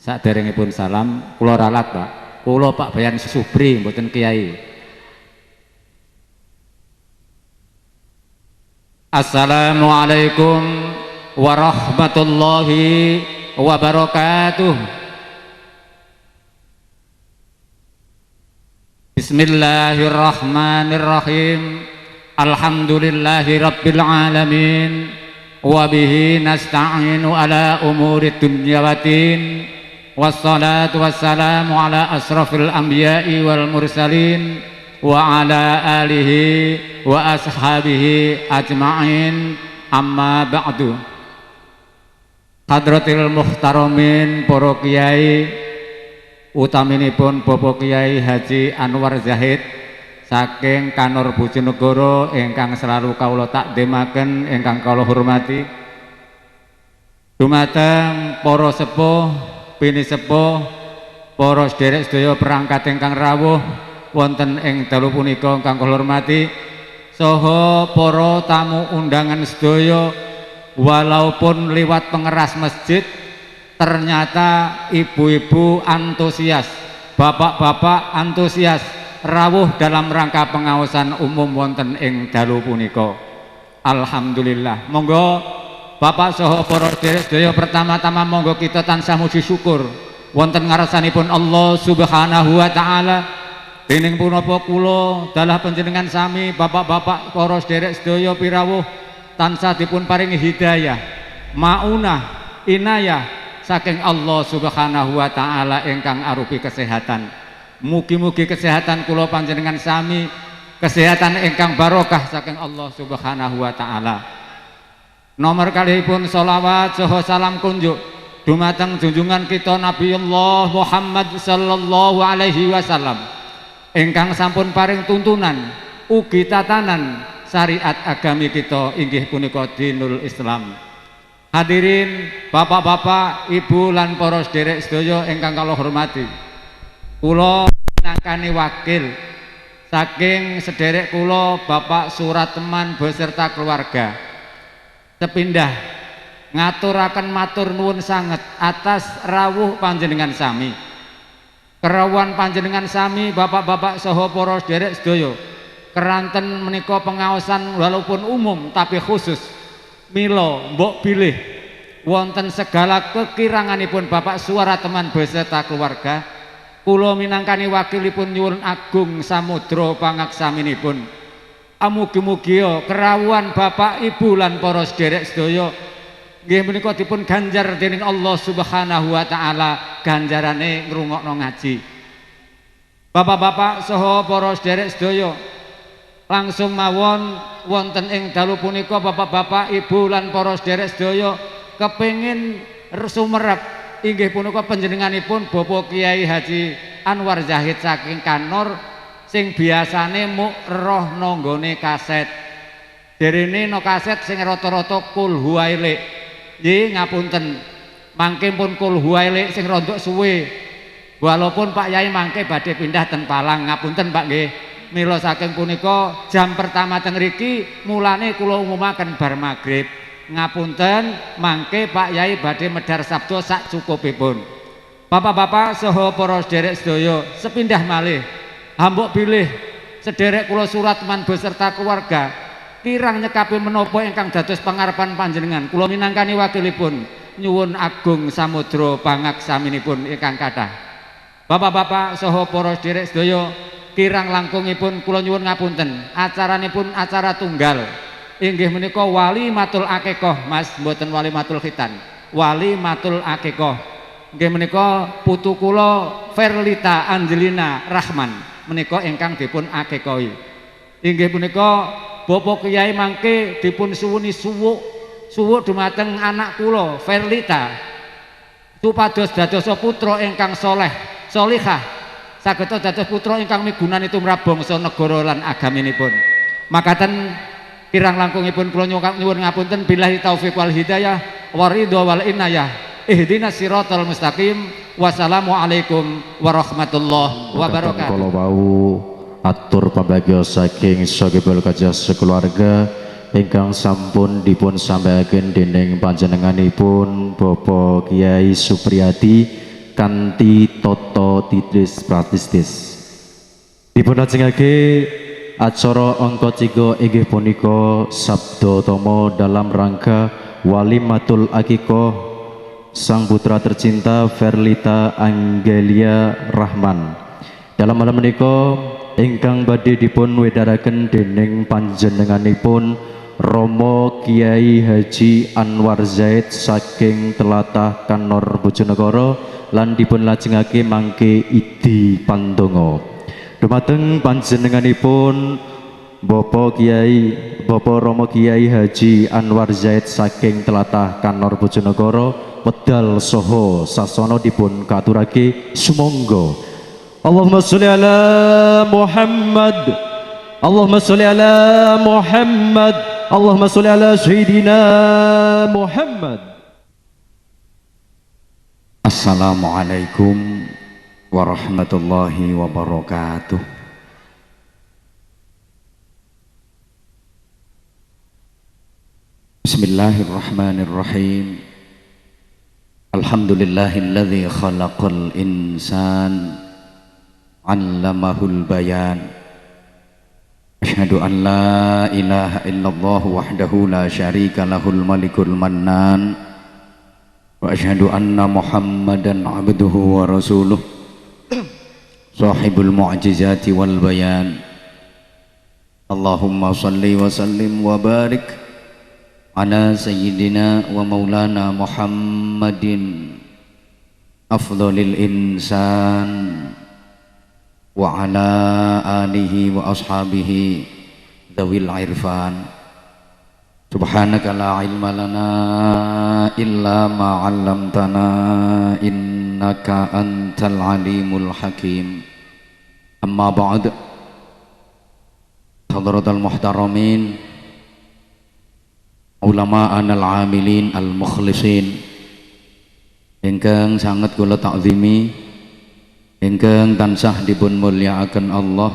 Saderengipun salam, kula ralat, Pak. Kula Pak Bayan Susubri, mboten Kiai. Assalamualaikum warahmatullahi wabarakatuh. Bismillahirrahmanirrahim. Alhamdulillahi rabbil alamin. Wa bihi nasta'inu ala umuri dunya waddin. Wassalatu wassalamu ala asrafil anbiya'i wal mursalin wa ala alihi wa ashabihi ajma'in, amma ba'du. Hadratil muhtaramin para kiai, utaminipun Bapak Kiai Haji Anwar Zahid saking Kanor Bojonegoro ingkang selalu kawula takdimaken, ingkang kawula hormati. Dumateng para sepuh, bini sepuh, para sederek sedaya perangkat ingkang rawuh wonten ing dalu punika ingkang kula hormati, saha para tamu undangan sedaya, walaupun liwat pengeras masjid ternyata ibu-ibu antusias, bapak-bapak antusias rawuh dalam rangka pengaosan umum wonten ing dalu punika. Alhamdulillah. Monggo Bapak saha para sedaya, pertama-tama monggo kita tansah muji syukur wonten ngarsanipun Allah Subhanahu wa taala. Dening punapa kula dalah panjenengan sami bapak-bapak para sedherek sedaya pirawuh tansah dipun paringi hidayah, maunah, inayah saking Allah Subhanahu wa taala ingkang arupi kesehatan. Mugi-mugi kesehatan kula panjenengan sami kesehatan ingkang barokah saking Allah Subhanahu wa taala. Nomor kalihipun sholawat saha salam kunjuk dumateng junjungan kita Nabiullah Muhammad sallallahu alaihi wasallam ingkang sampun paring tuntunan ugi tatanan syariat agami kita inggih punika dinul Islam. Hadirin bapak-bapak, ibu lan para sederek sedaya ingkang kula hormati, kula minangkani wakil saking sederek kula Bapak Suratman beserta keluarga sepindah ngaturaken matur nuwun sanget atas rawuh panjenengan sami. Kerawuhan panjenengan sami bapak-bapak saha para sederek sedaya keranten menika pengaosan walaupun umum tapi khusus mila mbok bilih wonten segala kekiranganipun Bapak Suratman beserta keluarga, kula minangkani wakilipun nyuwun agung samudra pangaksaminipun. Mugi-mugi kerawuhan Bapak Ibu lan para sederek sedaya nggih menika dipun ganjar dening Allah Subhanahu wa taala ganjarane ngrungokno ngaji. Bapak-bapak saha para sederek sedaya, langsung mawon wonten ing dalu punika bapak-bapak, ibu lan para sederek sedaya kepengin sumerep inggih punika panjenenganipun Bapak Kiai Haji Anwar Zahid saking Kanor sing biasane muk roh nanggone kaset. Derene no kaset sing rata-rata kul huwailek. Nggih ngapunten. Mangke pun kul huwailek sing rontok suwe. Walaupun Pak Yai mangke badhe pindah ten Palang, ngapunten Pak nggih. Mila saking punika jam pertama teng mriki mulane kula umumaken bar magrib. Ngapunten mangke Pak Yai badhe medhar sabda sak cukupipun. Bapak-bapak saha para sederek sedaya sepindah malih hambok bilih sederek kula Suratman beserta keluarga kirang nyekapi menapa ingkang dados pangarepan panjenengan. Kula minangkani wakilipun nyuwun agung samudra pangaksaminipun ingkang kathah. Bapak-bapak saha para sederek sedaya kirang langkungipun kula nyuwun ngapunten, acaranipun acara tunggal inggih menika walimatul akikah, Mas, mboten walimatul khitan, walimatul akikah. Nggih menika putu kula Verlita Angelina Rahman menika ingkang dipun akikahi. Inggih punika Bapak Kiai mangke dipun suwuni suwuk dumateng anak kula Verlita supados dados putra ingkang saleh salihah saged dados putra ingkang migunani tumrap bangsa negara lan agaminipun. Makaten kirang langkungipun kula nyuwun ngapunten, billahi taufik wal hidayah waridho wal inayah. Ihdinas siratal mustaqim. Wassalamualaikum warahmatullahi wabarakatuh. Kalau bau atur pambagio saking sagipul kajas sekeluarga ingkang sampun dipun sampaikan dening panjenenganipun Bapak Kiai Supriyadi kanthi tata titris pratistis. Dipunlajengake acara angka 3 inggih punika sabda tama dalam rangka walimatul akikoh sang putra tercinta Verlita Anggelia Rahman. Dalam malam menika ingkang badhe dipun wedharaken dening panjenenganipun Romo Kiai Haji Anwar Zaid saking Tlatah Kanor Bojonegoro lan dipun lajengake mangke idi pandonga. Dumateng panjenenganipun Bapak Romo Kiai Haji Anwar Zaid saking Tlatah Kanor Bojonegoro wedal saha sasana dipun katurake sumangga. Allahumma sholli ala Muhammad, Allahumma sholli ala Muhammad, Allahumma sholli ala Sayyidina Muhammad. Assalamualaikum warahmatullahi wabarakatuh. Bismillahirrahmanirrahim. Alhamdulillahilladzi khalaqal insan 'allamahul bayan. Asyhadu an la ilaha illallah wahdahu la syarika lahul malikul mannan wa asyhadu anna Muhammadan 'abduhu wa rasuluh sahibul mu'jizati wal bayan. Allahumma salli wa sallim wa barik ala sayyidina wa maulana Muhammadin afdhalil insan wa ala alihi wa ashabihi dzawil irfan. Subhanaka la ilma lana illa ma 'allamtana innaka antal alimul hakim. Amma ba'd. Hadratal muhtaramin, ulama anal amilin al mukhlisin ingkang sangat kula takzimi, ingkang tansah dipun mulyakaken Allah,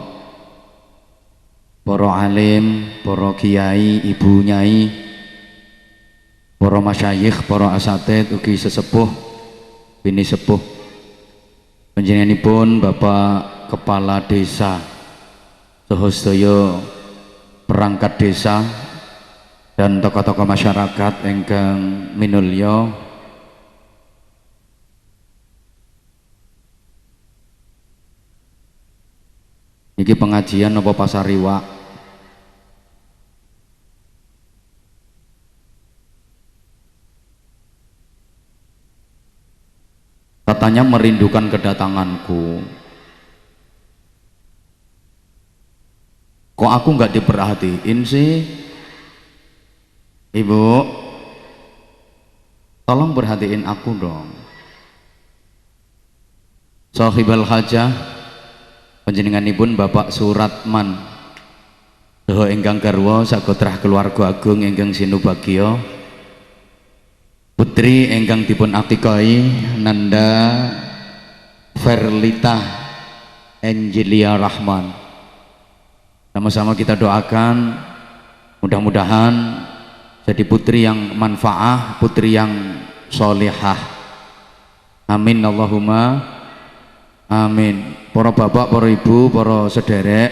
para alim, para kiai, ibu nyai, para masyayikh, para asatid, ugi sesepuh, bini sepuh, panjenenganipun Bapak Kepala Desa, saha sedaya perangkat desa dan tokoh-tokoh masyarakat ingkang minulya. Iki pengajian apa pasariwa? Katanya merindukan kedatanganku. Kok aku nggak diperhatiin sih? Ibu, tolong perhatiin aku dong. Sahibal hajah, panjenenganipun Bapak Suratman saha ingkang garwa sagotrah keluarga agung ingkang sinubagya, putri ingkang dipun akikahi Nanda Verlita Anggelia Rahman. Sama-sama kita doakan mudah-mudahan jadi putri yang manfaah, putri yang solihah. Amin Allahumma amin. Para bapak, para ibu, para sederek,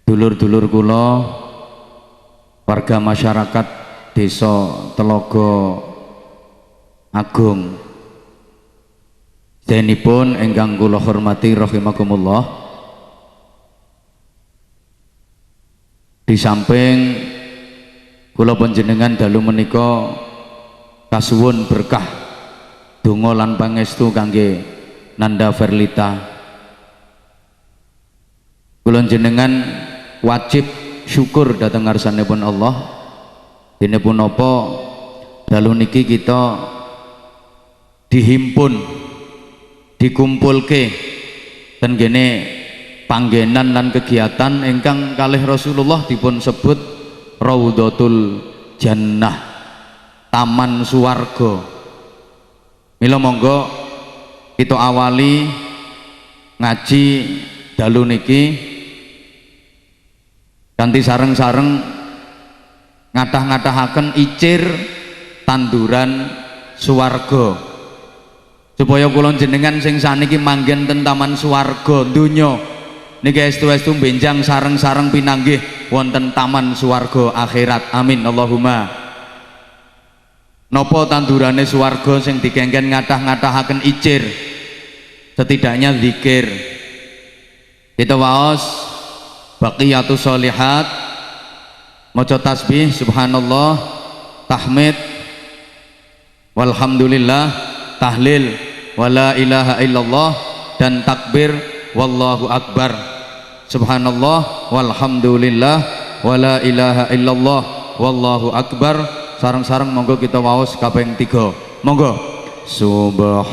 dulur-dulur kula, warga masyarakat desa Telogo Agung, sedenipun ingkang kula hormati rahimakumullah. Di samping kula panjenengan dalu menika kasuwun berkah donga lan pangestu kangge Nanda Verlita, kula jenengan wajib syukur dhateng ngarsanipun Allah. Dene punapa dalu niki kita dihimpun, dikumpulke ten gene panggenan lan kegiatan ingkang kalih Rasulullah dipun sebut Raudhatul Jannah, taman suwarga. Mila monggo kita awali ngaji dalu niki kanthi sareng-sareng ngadah-ngadahaken icir tanduran suwarga. supaya kula jenengan sing saniki manggen ten taman swarga donya niki estu-estu benjang sareng-sareng pinanggih wonten taman swarga akhirat. Amin Allahumma. Napa tandurane swarga sing dikengken ngathah-ngathahaken icir, setidaknya zikir. Kita waos baqiyatus sholihat, maca tasbih subhanallah, tahmid, walhamdulillah, tahlil, wala ilaha illallah, dan takbir wallahu akbar. Subhanallah walhamdulillah wala ilaha illallah wallahu akbar. Sareng-sareng monggo kita waos kaping 3. Monggo. Subhanallah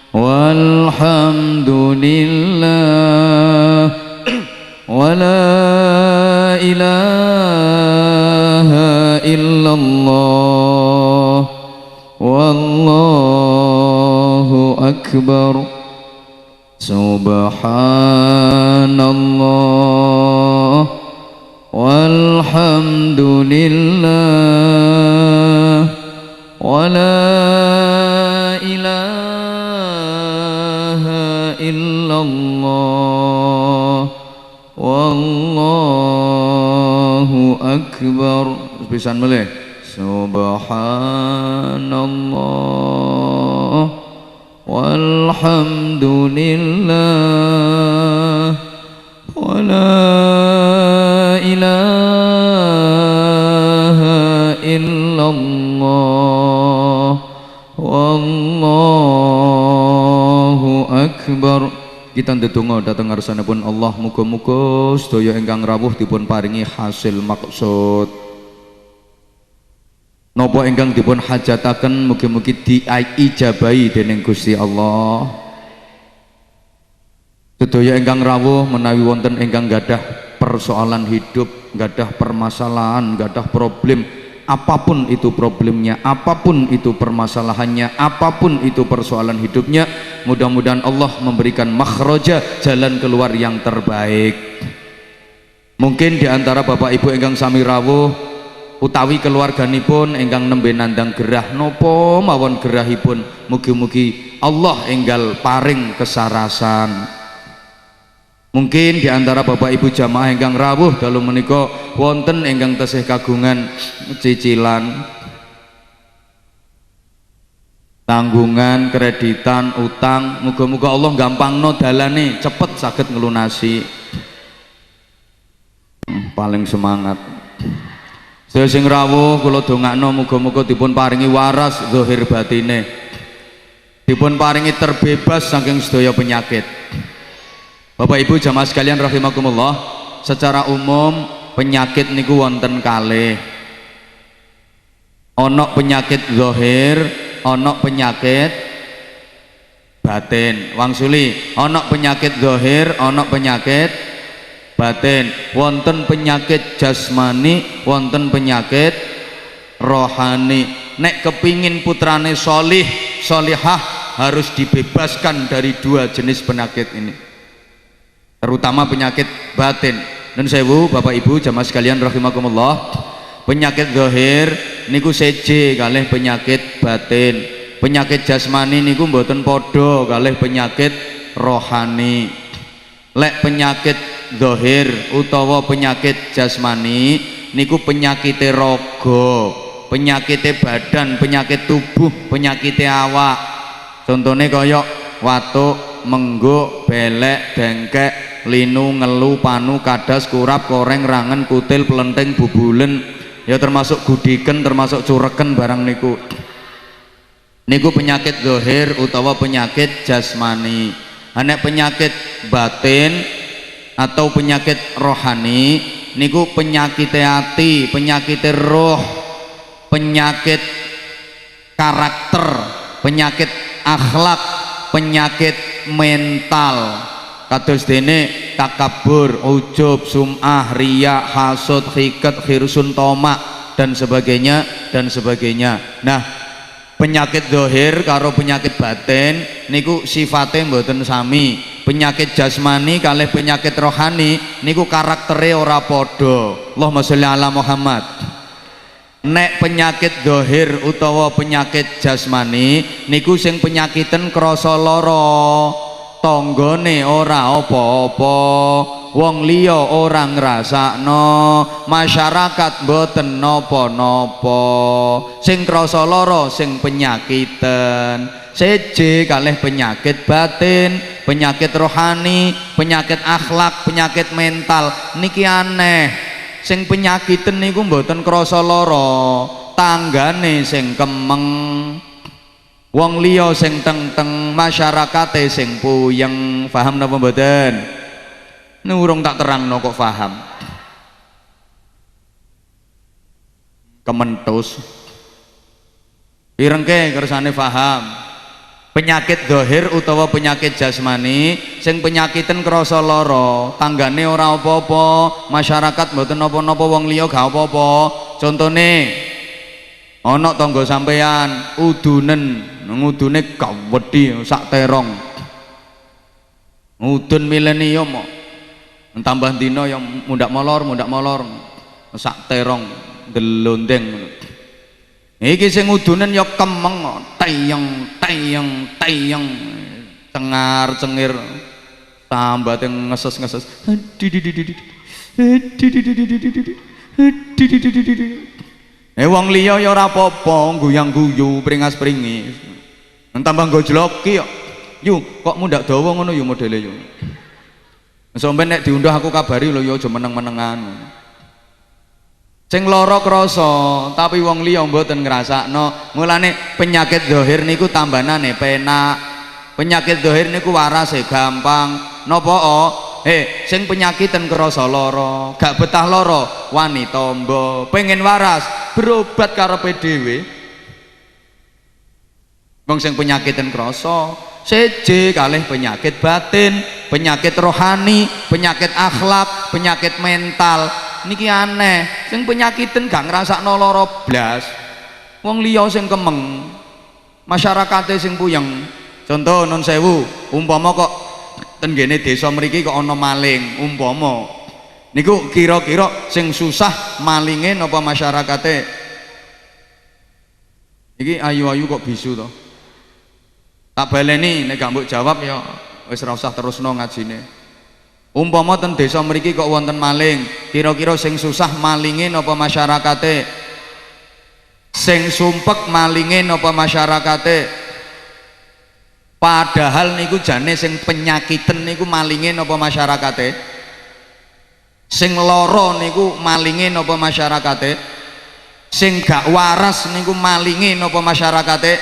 walhamdulillah wala ilaha illallah wallahu akbar. Subhanallah walhamdulillah wala ilaha illallah wallahu akbar. Pisan melih. Subhanallah walhamdulillah wala ilaha illallah wallahu akbar. Kita ndedonga dhateng ngarsanipun Allah, muga-muga sedaya ingkang rawuh dipun paringi hasil maksud. Napa ingkang dipun hajataken mugi-mugi diijabahi dening Gusti Allah. Sedaya ingkang rawuh menawi wonten ingkang gadah persoalan hidup, gadah permasalahan, gadah problem, apapun itu problemnya, apapun itu permasalahannya, apapun itu persoalan hidupnya, mudah-mudahan Allah memberikan makhraja, jalan keluar yang terbaik. Mungkin diantara bapak ibu ingkang sami rawuh utawi keluarganipun ingkang nembe nandang gerah nopo mawon gerahipun, mugi-mugi Allah enggal paring kesarasan. Mungkin diantara bapak ibu jamaah ingkang rawuh dalu menika wonten ingkang tesih kagungan cicilan, tanggungan, kreditan, utang, muga-muga Allah gampangno dalane, cepet saged ngelunasi. Paling semangat. Saya sing rawuh kula dongakno muga-muga dipun paringi waras zahir batine, dipun paringi terbebas saking sedaya penyakit. Bapak Ibu jamaah sekalian rahimakumullah, secara umum penyakit niku wonten kalih. Ana penyakit zahir, ana penyakit batin. Wangsuli, ana penyakit zahir, ana penyakit batin. Wonten penyakit jasmani, wonten penyakit rohani. Nek kepingin putrane solih, solihah, harus dibebaskan dari dua jenis penyakit ini, terutama penyakit batin. Dan sewu bapak ibu jamaah sekalian rahimakumullah, penyakit zahir niku seje kalih penyakit batin. Penyakit jasmani niku mboten podo kalih penyakit rohani. Lek penyakit zahir utawa penyakit jasmani niku penyakite raga, penyakite badan, penyakit tubuh, penyakite awak. Contohnya kaya watuk, mengguk, belek, dengkek, linu, ngelu, panu, kadas, kurap, koreng, rangen, kutil, pelenting, bubulen, ya termasuk gudiken, termasuk cureken barang niku. Niku penyakit zahir utawa penyakit jasmani. Nek penyakit batin atau penyakit rohani niku penyakit hati, penyakit roh, penyakit karakter, penyakit akhlak, penyakit mental. Kados dene takabur, ujub, sum'ah, riya, hasud, hikat, khirsun, tomak, dan sebagainya dan sebagainya. Nah, penyakit zahir karo penyakit batin niku sifatnya mboten sami. Penyakit jasmani kalih penyakit rohani niku karaktere ora padha. Allahumma sholli ala Muhammad. nek penyakit dohir utawa penyakit jasmani niku sing penyakiten krasa lara, tanggane ora apa-apa, wong liya ora ngrasakno, masyarakat mboten napa-napa, sing krasa lara sing penyakiten. Seje kalih penyakit batin, penyakit rohani, penyakit akhlak, penyakit mental niki aneh. Sing penyakiten niku mboten krasa lara, tanggane sing kemeng, wong liya sing teng-teng, masyarakate sing puyeng. Paham napa mboten? Ini urung tak terangno kok paham. Kementus irengke kersane paham. Penyakit dohir utawa penyakit jasmani sing penyakiten krasa lara, tanggane ora apa-apa, masyarakat mboten napa-napa, wong liya gak apa-apa. Contone ana tangga sampean udunen, ngudune gawedhi sak terong, ngudun milenium tambah dina yang mundak molor sak terong delondeng. Iki sing udunen ya kemeng, teyeng cengar cengir tambate ngeses wong liya ya ora apa-apa, guyang-guyu pringas-pringis tambah gojloki yo kok mundak dawa ngono yo modele yo. Sampe nek diundah aku kabari lho yo aja meneng-menengan. Sing lara krasa tapi wong liya mboten ngrasakno. Mulane penyakit zahir niku tambanane penak, penyakit zahir niku warase gampang. Napa sing penyakiten krasa lara, gak betah lara wani tamba, pengen waras berobat karepe dhewe. Wong sing penyakiten krasa seje kalih penyakit batin, penyakit rohani, penyakit akhlak, penyakit mental niki aneh. Sing penyakiten gak ngrasakno lara blas, wong liya sing kemeng, masyarakate sing puyeng. Contoh nun sewu, umpama kok ten ngene desa mriki kok ana maling, umpama niku kira-kira sing susah malinge napa masyarakate? Iki ayu-ayu kok bisu to. Tak baleni nek gak mbok jawab ya wis ora usah terusno ngajine. Umpama ten desa mriki kok wonten maling, kira-kira sing susah malinge napa masyarakate? Sing sumpek malinge napa masyarakate? Padahal niku jane sing penyakiten niku malinge napa masyarakate? Sing lara niku malinge napa masyarakate? Sing gak waras niku malinge napa masyarakate?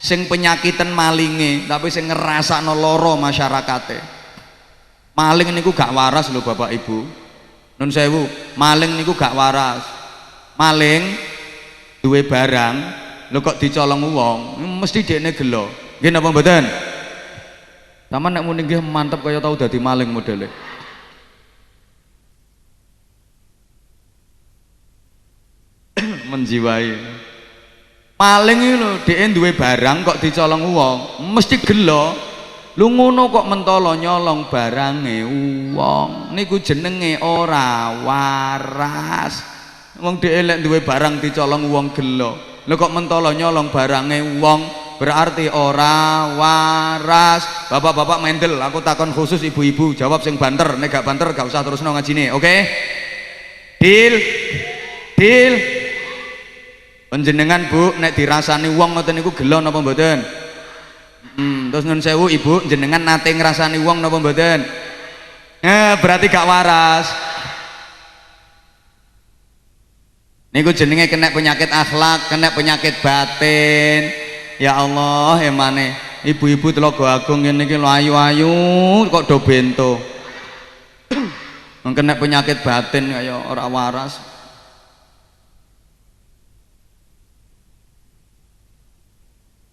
Sing penyakiten malinge tapi sing ngrasakno lara masyarakate. Maling niku gak waras lho Bapak Ibu. Nun sewu, maling niku gak waras. Maling duwe barang lho kok dicolong wong, mesti dekne gelo. Nggih napa mboten? Sampeyan nek muni nggih mantep kaya tau dadi maling modele. Menjiwai. Maling iki lho dheke duwe barang kok dicolong wong, mesti gelo. Lu ngono kok mentolo nyolong barange wong, niku jenenge ora waras. Wong dhek lek duwe barang dicolong wong gelo, lho kok mentolo nyolong barange wong, berarti ora waras. Bapak-bapak mendel, aku takon khusus ibu-ibu, jawab sing banter. Nek gak banter gak usah terusno ngajine, oke? Deal. Panjenengan Bu, nek dirasani wong ngoten niku gelo napa mboten? Terus nun sewu ibu, jenengan nate ngrasani wong napa mboten? Berarti gak waras. Niku jenenge kena penyakit akhlak, kena penyakit batin. Ya Allah, emane ibu-ibu Telaga Agung ngene iki lho ayu-ayu kok do bento. Kena penyakit batin kaya ora waras.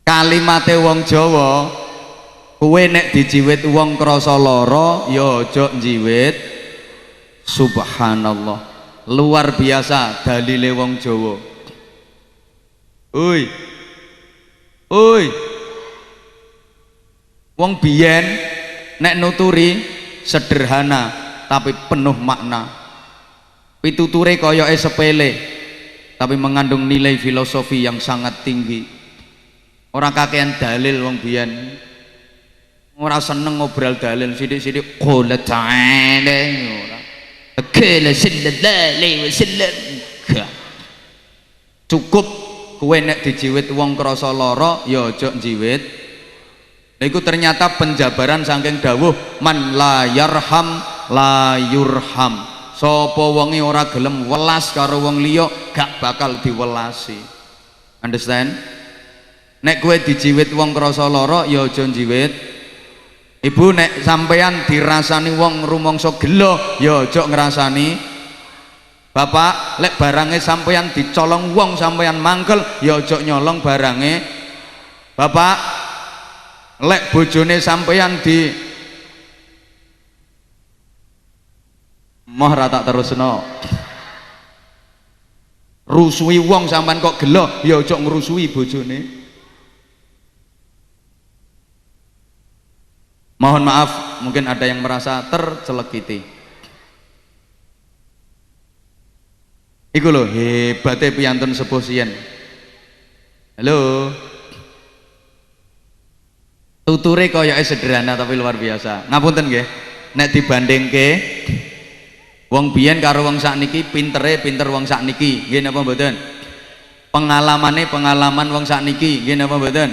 Kalimate wong Jawa, kowe nek dijiwit wong krasa lara ya aja njiwit. Subhanallah, luar biasa dalile wong Jawa. Oi wong biyen nek nuturi sederhana tapi penuh makna. Pituture koyoke sepele, tapi mengandung nilai filosofi yang sangat tinggi. Orang kakean dalil wong biyen, ora seneng ngobrol dalil sithik-sithik qala ta'ala ora qala sallallahu alaihi wasallam. Cukup kowe nek dijiwit wong krasa lara ya aja njiwit. Lha iku ternyata penjabaran saking dawuh man la yarham la yurham. Sapa wonge ora gelem welas karo wong liya gak bakal diwelasi. Understand? Nek kowe dijiwit wong krasa lara ya aja njiwit. Ibu nek sampeyan dirasani wong rumangsa gelo ya aja ngrasani. Bapak lek barange sampeyan dicolong wong sampeyan mangkel ya aja nyolong barange. Bapak lek bojone sampeyan di moh ra tak terusno. Rusui wong sampean kok gelo ya aja ngrusui bojone. Mohon maaf, mungkin ada yang merasa tercelekiti. Iku lho hebate piyantun sepuh siyen. Halo. Tuture koyoke sederhana tapi luar biasa. Ngapunten nggih. Nek dibandingke wong biyen karo wong sakniki, pintere pinter wong sakniki, nggih napa mboten? Pengalamane pengalaman wong sakniki, nggih napa mboten?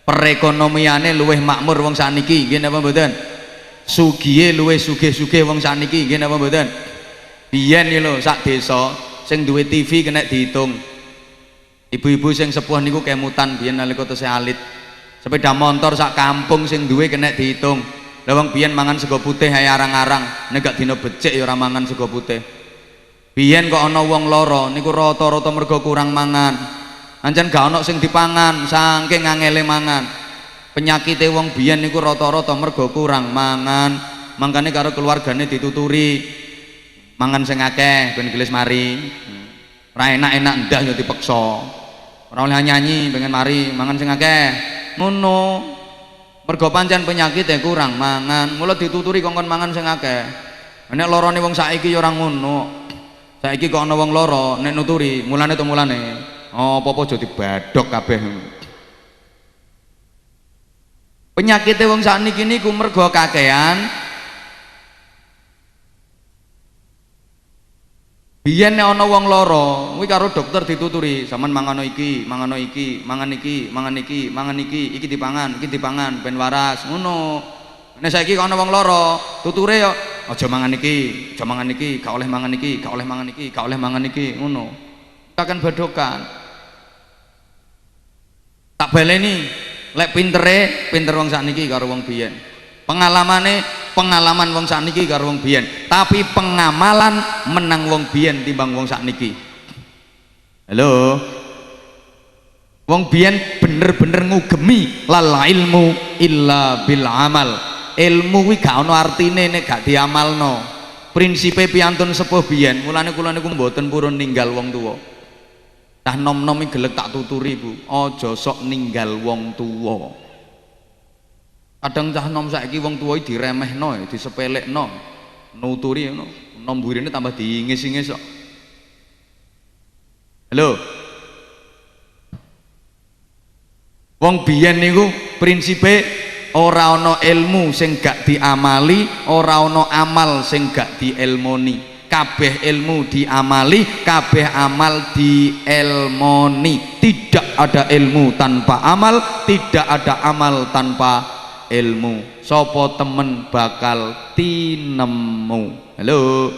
Perekonomiane luwih makmur wong sakniki, nggih napa mboten? Sugihe luwih sugih-sugih wong sakniki, nggih napa mboten? Biyen iki lho sak desa sing duwe TV kena dihitung. Ibu-ibu sing sepuh niku kemutan biyen nalika tesih alit. Sepeda motor sak kampung sing duwe kena dihitung. Lah wong biyen mangan sego putih ae arang-arang, nek gak dina becik ya ora mangan sego putih. Biyen kok ana wong lara niku rata-rata mergo kurang mangan. Ancen gak ana sing dipangan saking angele mangan. Penyakite wong biyen niku rata-rata mergo kurang mangan. Mangkane karo keluargane dituturi mangan sing akeh ben gelis mari. Ora enak-enak ndah ya dipeksa. Ora oleh nyanyi pengen mari mangan sing akeh. Ngono. Mergo pancen penyakite kurang mangan, mula dituturi kongkon mangan sing akeh. Nek larane wong saiki ya ora ngono. Saiki kok ana wong lara nek nuturi, mulane to mulane. Apa-apa aja dibadhok kabeh. Penyakite wong sakniki niku mergo kakehan. Biyen nek ana wong lara, kuwi karo dokter dituturi, sampean mangan iki, mangan iki, mangan iki, mangan iki, mangan iki dipangan, ben waras. Ngono. Nek saiki kok ana wong lara, tuture ya aja mangan iki, aja mangan iki, gak oleh mangan iki, gak oleh mangan iki, gak oleh mangan iki, ngono. Akan badokan. Tak baleni, lek pintere, pinter wong sakniki karo wong biyen. Pengalaman wong sakniki karo wong biyen, tapi pengamalan menang wong biyen timbang wong sakniki. Halo. Wong biyen bener-bener ngugemi lal ilmu illa bil amal. Ilmu kuwi gak ana artine nek gak diamalno. Prinsipe piyantun sepuh biyen, mulane kula niku mboten purun ninggal wong tuwa. Tah nom-nom iki gelek tak tuturi, Bu. Aja sok ninggal wong tuwa. Kadang cah nom saiki wong tuwa iki diremehno, disepelekno. Nuturi ngono, nom burine tambah diingis-ingis kok. Halo. Wong biyen niku prinsipe ora ana ilmu sing gak diamali, ora ana amal sing gak dielmoni. Kabeh ilmu diamali, kabeh amal dielmoni. Tidak ada ilmu tanpa amal, tidak ada amal tanpa ilmu. Sopo temen bakal tinemu. Halo.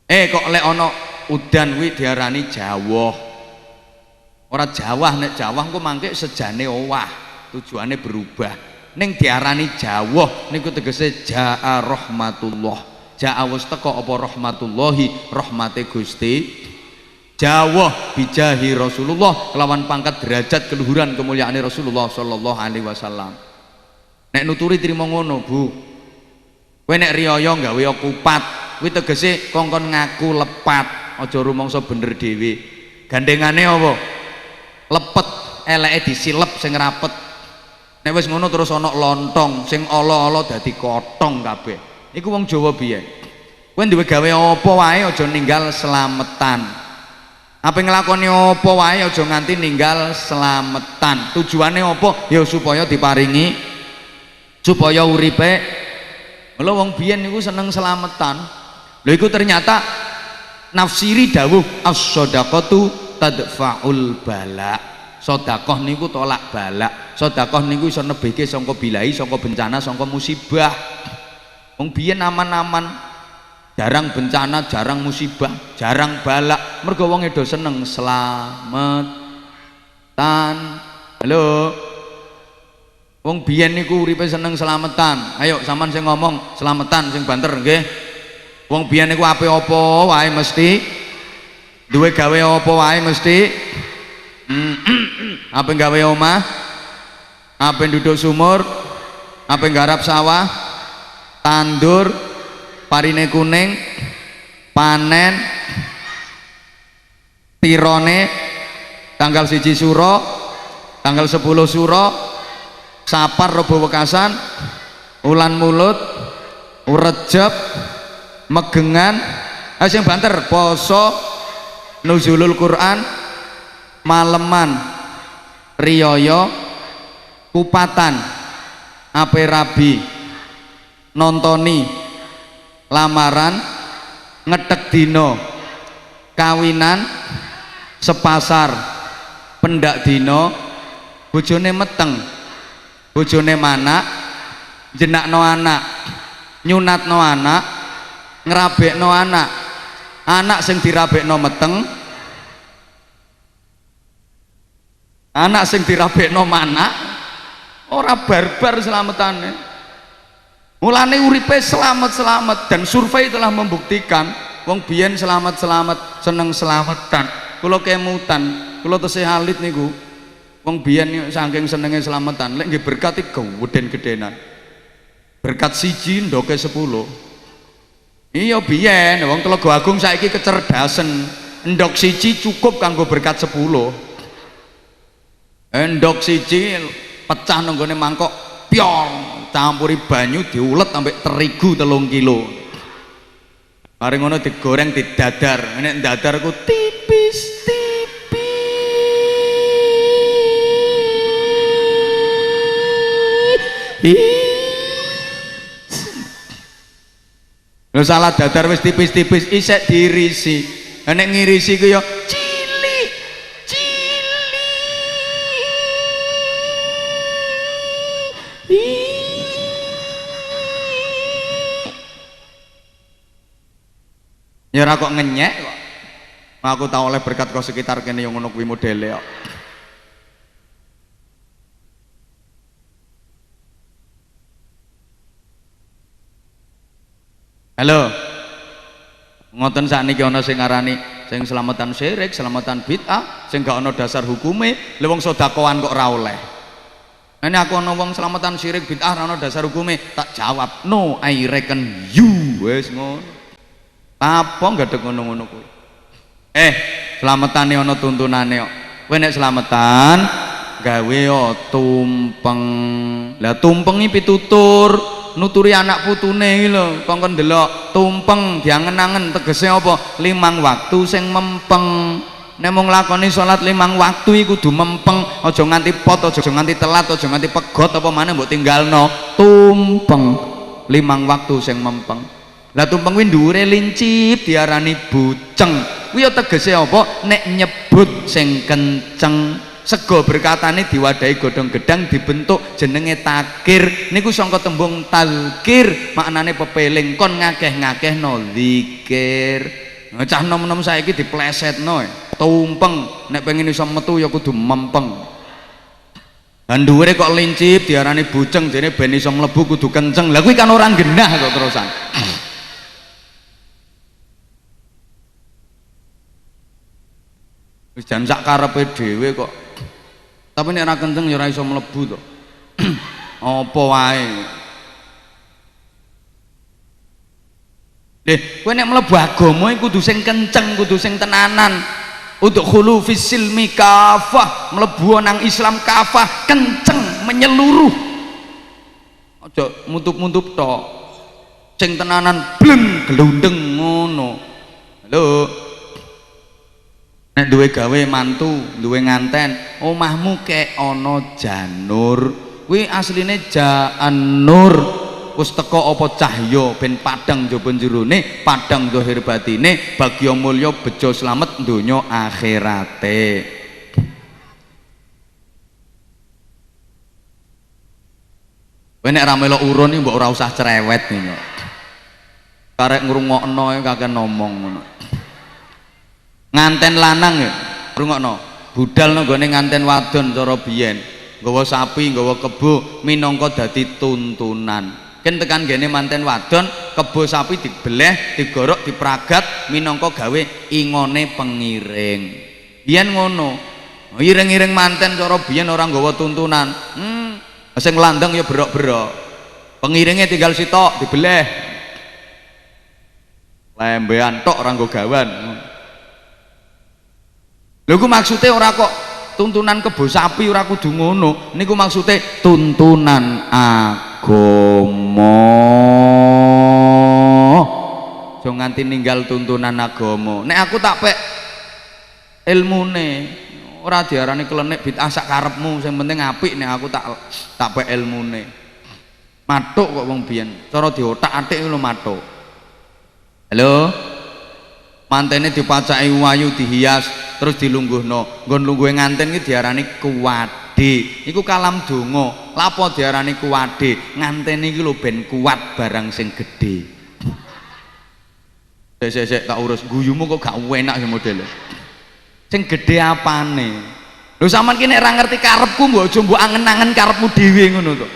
Kok lek ana udan kuwi diarani jawah. Ora jawah, nek jawah ku mangke sejane owah, tujuane berubah. Ning diarani jawah niku tegese jaa rahmatullah. Jaa wis teko apa rahmatullahi, rahmate Gusti. Jawah bijahi Rasulullah, kelawan pangkat derajat keluhuran kemuliaane Rasulullah sallallahu alaihi wasallam. Nek nuturi trimo ngono, Bu. Kowe nek riyaya gawe kupat, kuwi tegese kongkon ngaku lepat, aja rumangsa bener dhewe. Gandengane apa? Lepet, eleke disilep sing rapet. Nek wis ngono terus ana lontong sing ala-ala dadi kotong kabeh. Iku wong Jawa biyen. Kowe duwe gawe apa wae aja ninggal slametan. Apa nglakoni apa wae aja nganti ninggal slametan. Tujuane apa? Ya supaya diparingi supaya uripe. Lha wong biyen niku seneng slametan. Lha iku ternyata nafsiri dawuh as-shadaqatu tadfa'ul bala. Sedekah niku tolak bala. Sedekah niku iso nebihke sangka bilahi, sangka bencana, sangka musibah. Wong biyen aman-aman. Jarang bencana, jarang musibah, jarang balak. Mergo wong do seneng slametan. Halo. Wong biyen niku uripe seneng slametan. Ayo sampean sing ngomong slametan sing banter nggih. Wong biyen niku ape apa wae mesti duwe gawe apa wae mesti ape gawe omah, ape duduk sumur, ape nggarap sawah, tandur parine kuning, panen, tirone, tanggal 1 Suro, tanggal 10 Suro, sapar Rebo Wekasan, ulan mulut, urejep, megengan, sing banter poso, nuzulul Quran, maleman, riyoyo, kupatan, ape rabi, nontoni, lamaran, ngedek dino, kawinan, sepasar, pendak dino, bojone meteng, bojone manak, jenakno anak, nyunatno anak, ngerabekno anak, anak sing dirabekno meteng, anak sing dirabekno manak, ora barbar selametane. Mulane uripe selamat-selamat, dan survei telah membuktikan wong biyen selamat-selamat, seneng selamatan. Kula kemutan, kula tesih alit niku. Wong biyen saking senenge selamatan, lek nggih berkat iki gedhen-gedhenan. Berkat siji ndoke 10. Iya biyen wong Telaga Agung saiki kecerdasan. Endok siji cukup kanggo berkat 10. Endok siji pecah nang gone mangkok, piong. Campuri banyu diulet sampai terigu 3 kilo. Mari ngono digoreng didadar. Nek dadar ku tipis-tipis. Lho salah dadar wis tipis-tipis isek diirisi. Nek ngirisi ku ya ya ora kok ngenyek kok. Aku tau oleh berkat kok sekitar kene yang ngono kuwi modele kok. Halo. Ngoten sakniki ana sing ngarani sing selamatan syirik, selamatan bid'ah, sing gak ana dasar hukume, lha wong sedekahan kok ora oleh. Nek aku ana wong selamatan syirik bid'ah ora ana dasar hukume, tak jawab, "No, I reckon you." Wis ngono. Apa nggak ngono-ngono kuwi? Slametane ana tuntunane kok. Kowe nek slametan gawe tumpeng. Lah tumpeng iki pitutur, nuturi anak putune iki lho. Kongkon ndelok tumpeng diangen-angen tegese apa? 5 waktu sing mempeng. Nek mung lakoni salat 5 waktu iku kudu mempeng, aja nganti pot, aja nganti telat, aja nganti pegot apa maneh mbok tinggalno. Tumpeng 5 waktu sing mempeng. Lah tumpeng kuwi dhuwure lincip diarani buceng. Kuwi ya tegese apa? Nek nyebut sing kenceng. Sego berkatane diwadahi godhong gedang dibentuk jenenge takir. Niku sangka tembung talkir, maknane pepeling kon ngakeh-ngakehno zikir. Nah, cah nom-nom saiki diplesetno. Tumpeng nek pengen iso metu ya kudu mempeng. Dan dhuwure kok lincip diarani buceng, jene ben iso mlebu kudu kenceng. Lah kuwi kan ora genah kok terusan. Wis jan sak karepe dhewe kok. Tapi nek ora kenceng ya ora iso mlebu to. Apa wae. Kowe nek mlebu agama iku kudu sing kenceng, kudu sing tenanan. Udkhulu fis silmi kafah, mlebu nang Islam kafah, kenceng menyeluruh. Aja muntup-muntup tok. Sing tenanan bleng glundeng ngono. Halo. nek duwe gawe mantu duwe nganten omahmu kek ana janur kuwi asline janur wis teko apa cahya ben padang jaba jerone padang zahir batine bagya mulya bejo slamet donya akhirate. Kowe nek ra melok urun iki mbok ora usah cerewet ngono. Karek ngrungokno kakek ngomong ngono. Nganten lanang ya, rungokno. Budal nang gone nganten wadon cara biyen, nggawa sapi, nggawa kebo minangka dadi tuntunan. Ken tekan gene manten wadon, kebo sapi dibeleh, digorok, dipragat minangka gawe ingone pengiring. Biyen ngono. Iring-iring manten cara biyen ora nggawa tuntunan. Sing landeng ya berok-berok. Pengiringnya tinggal sitok dibeleh. Lembean tok ora nggo gawan. Lha iku maksude ora kok tuntunan kebo sapi ora kudu ngono. Niku maksude tuntunan agama. Aja nganti ninggal tuntunan agama. Nek aku tak pek ilmune ora diarani klenik bid'ah sak karepmu, sing penting apik nek aku tak pek ilmune. Matuk kok wong biyen, cara diotak-atik lho matuk. Halo. Mantene dipacaki wayu dihias terus dilungguhno. Nggon lungguhe nganten iki diarani kuwade. Iku kalam donga. Lha apa diarani kuwade? Nganten iki lho ben kuat barang sing gedhe. Sik tak urus guyumu kok gak enak sing modele. Sing gedhe apane? Lho sampean ki nek ora ngerti karepku mbok aja mbok angen-angen karepmu dhewe ngono to.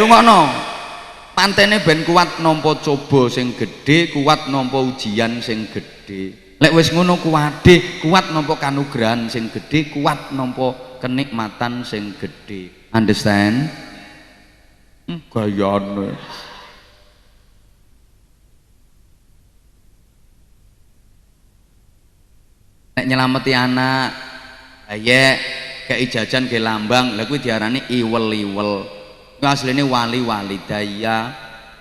Rungokno. Mantene ben kuat nampa coba sing gedhe, kuat nampa ujian sing gedhe. Lek wis ngono kuwade, kuat nampa kanugrahan sing gedhe, kuat nampa kenikmatan sing gedhe. Understand? Gayane. Nek nyelameti anak ayek kei jajan ke lambang lha kuwi diarani iwel-iwel. Kuwi asline wali-wali daya.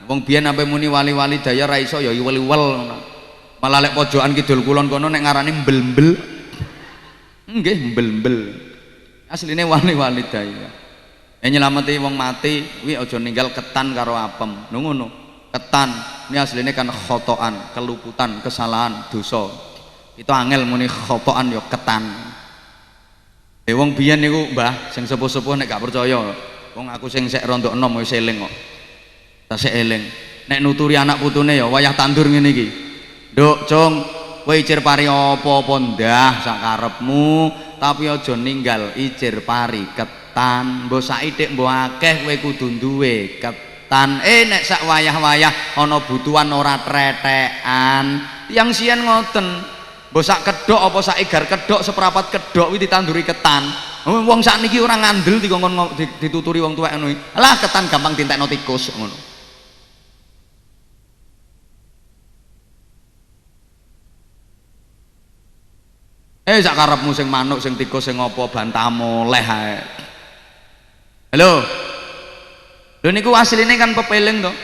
Wong biyen sampe muni wali-wali daya ra iso ya iwel-iwel ngono. Malah lek pojokan kidul kulon kono nek ngarani mbel-mbel. Nggih mbel-mbel. Asline wali-wali daya. Nek nyelameti wong mati kuwi aja ninggal ketan karo apem. Lho ngono. Ketan ini asline kan khotoan, keluputan, kesalahan, dosa. Itu angel muni khotoan ya ketan. Wong biyen niku Mbah sing sepuh-sepuh nek gak percaya wong aku sing sek rontok enom wis eling kok tasik eling nek nuturi anak putune ya wayah tandur ngene iki nduk cung kowe icir pari apa-apa ndah sak karepmu tapi aja ninggal icir pari ketan mbok saithik mbok akeh kowe kudu duwe ketan nek sak wayah-wayah ana butuhan ora tretekan yang sian ngoten mbok sak kedhok apa sak igar kedhok seprapat kedhok kuwi ditanduri ketan. Wong sakniki ora ngandel dikongkon dituturi wong tuwek ngono. Lah ketan gampang dintekno tikus ngono. Sak karepmu sing manuk sing tikus sing apa bantah moleh ae. Halo. Lho niku asline kan pepeling to.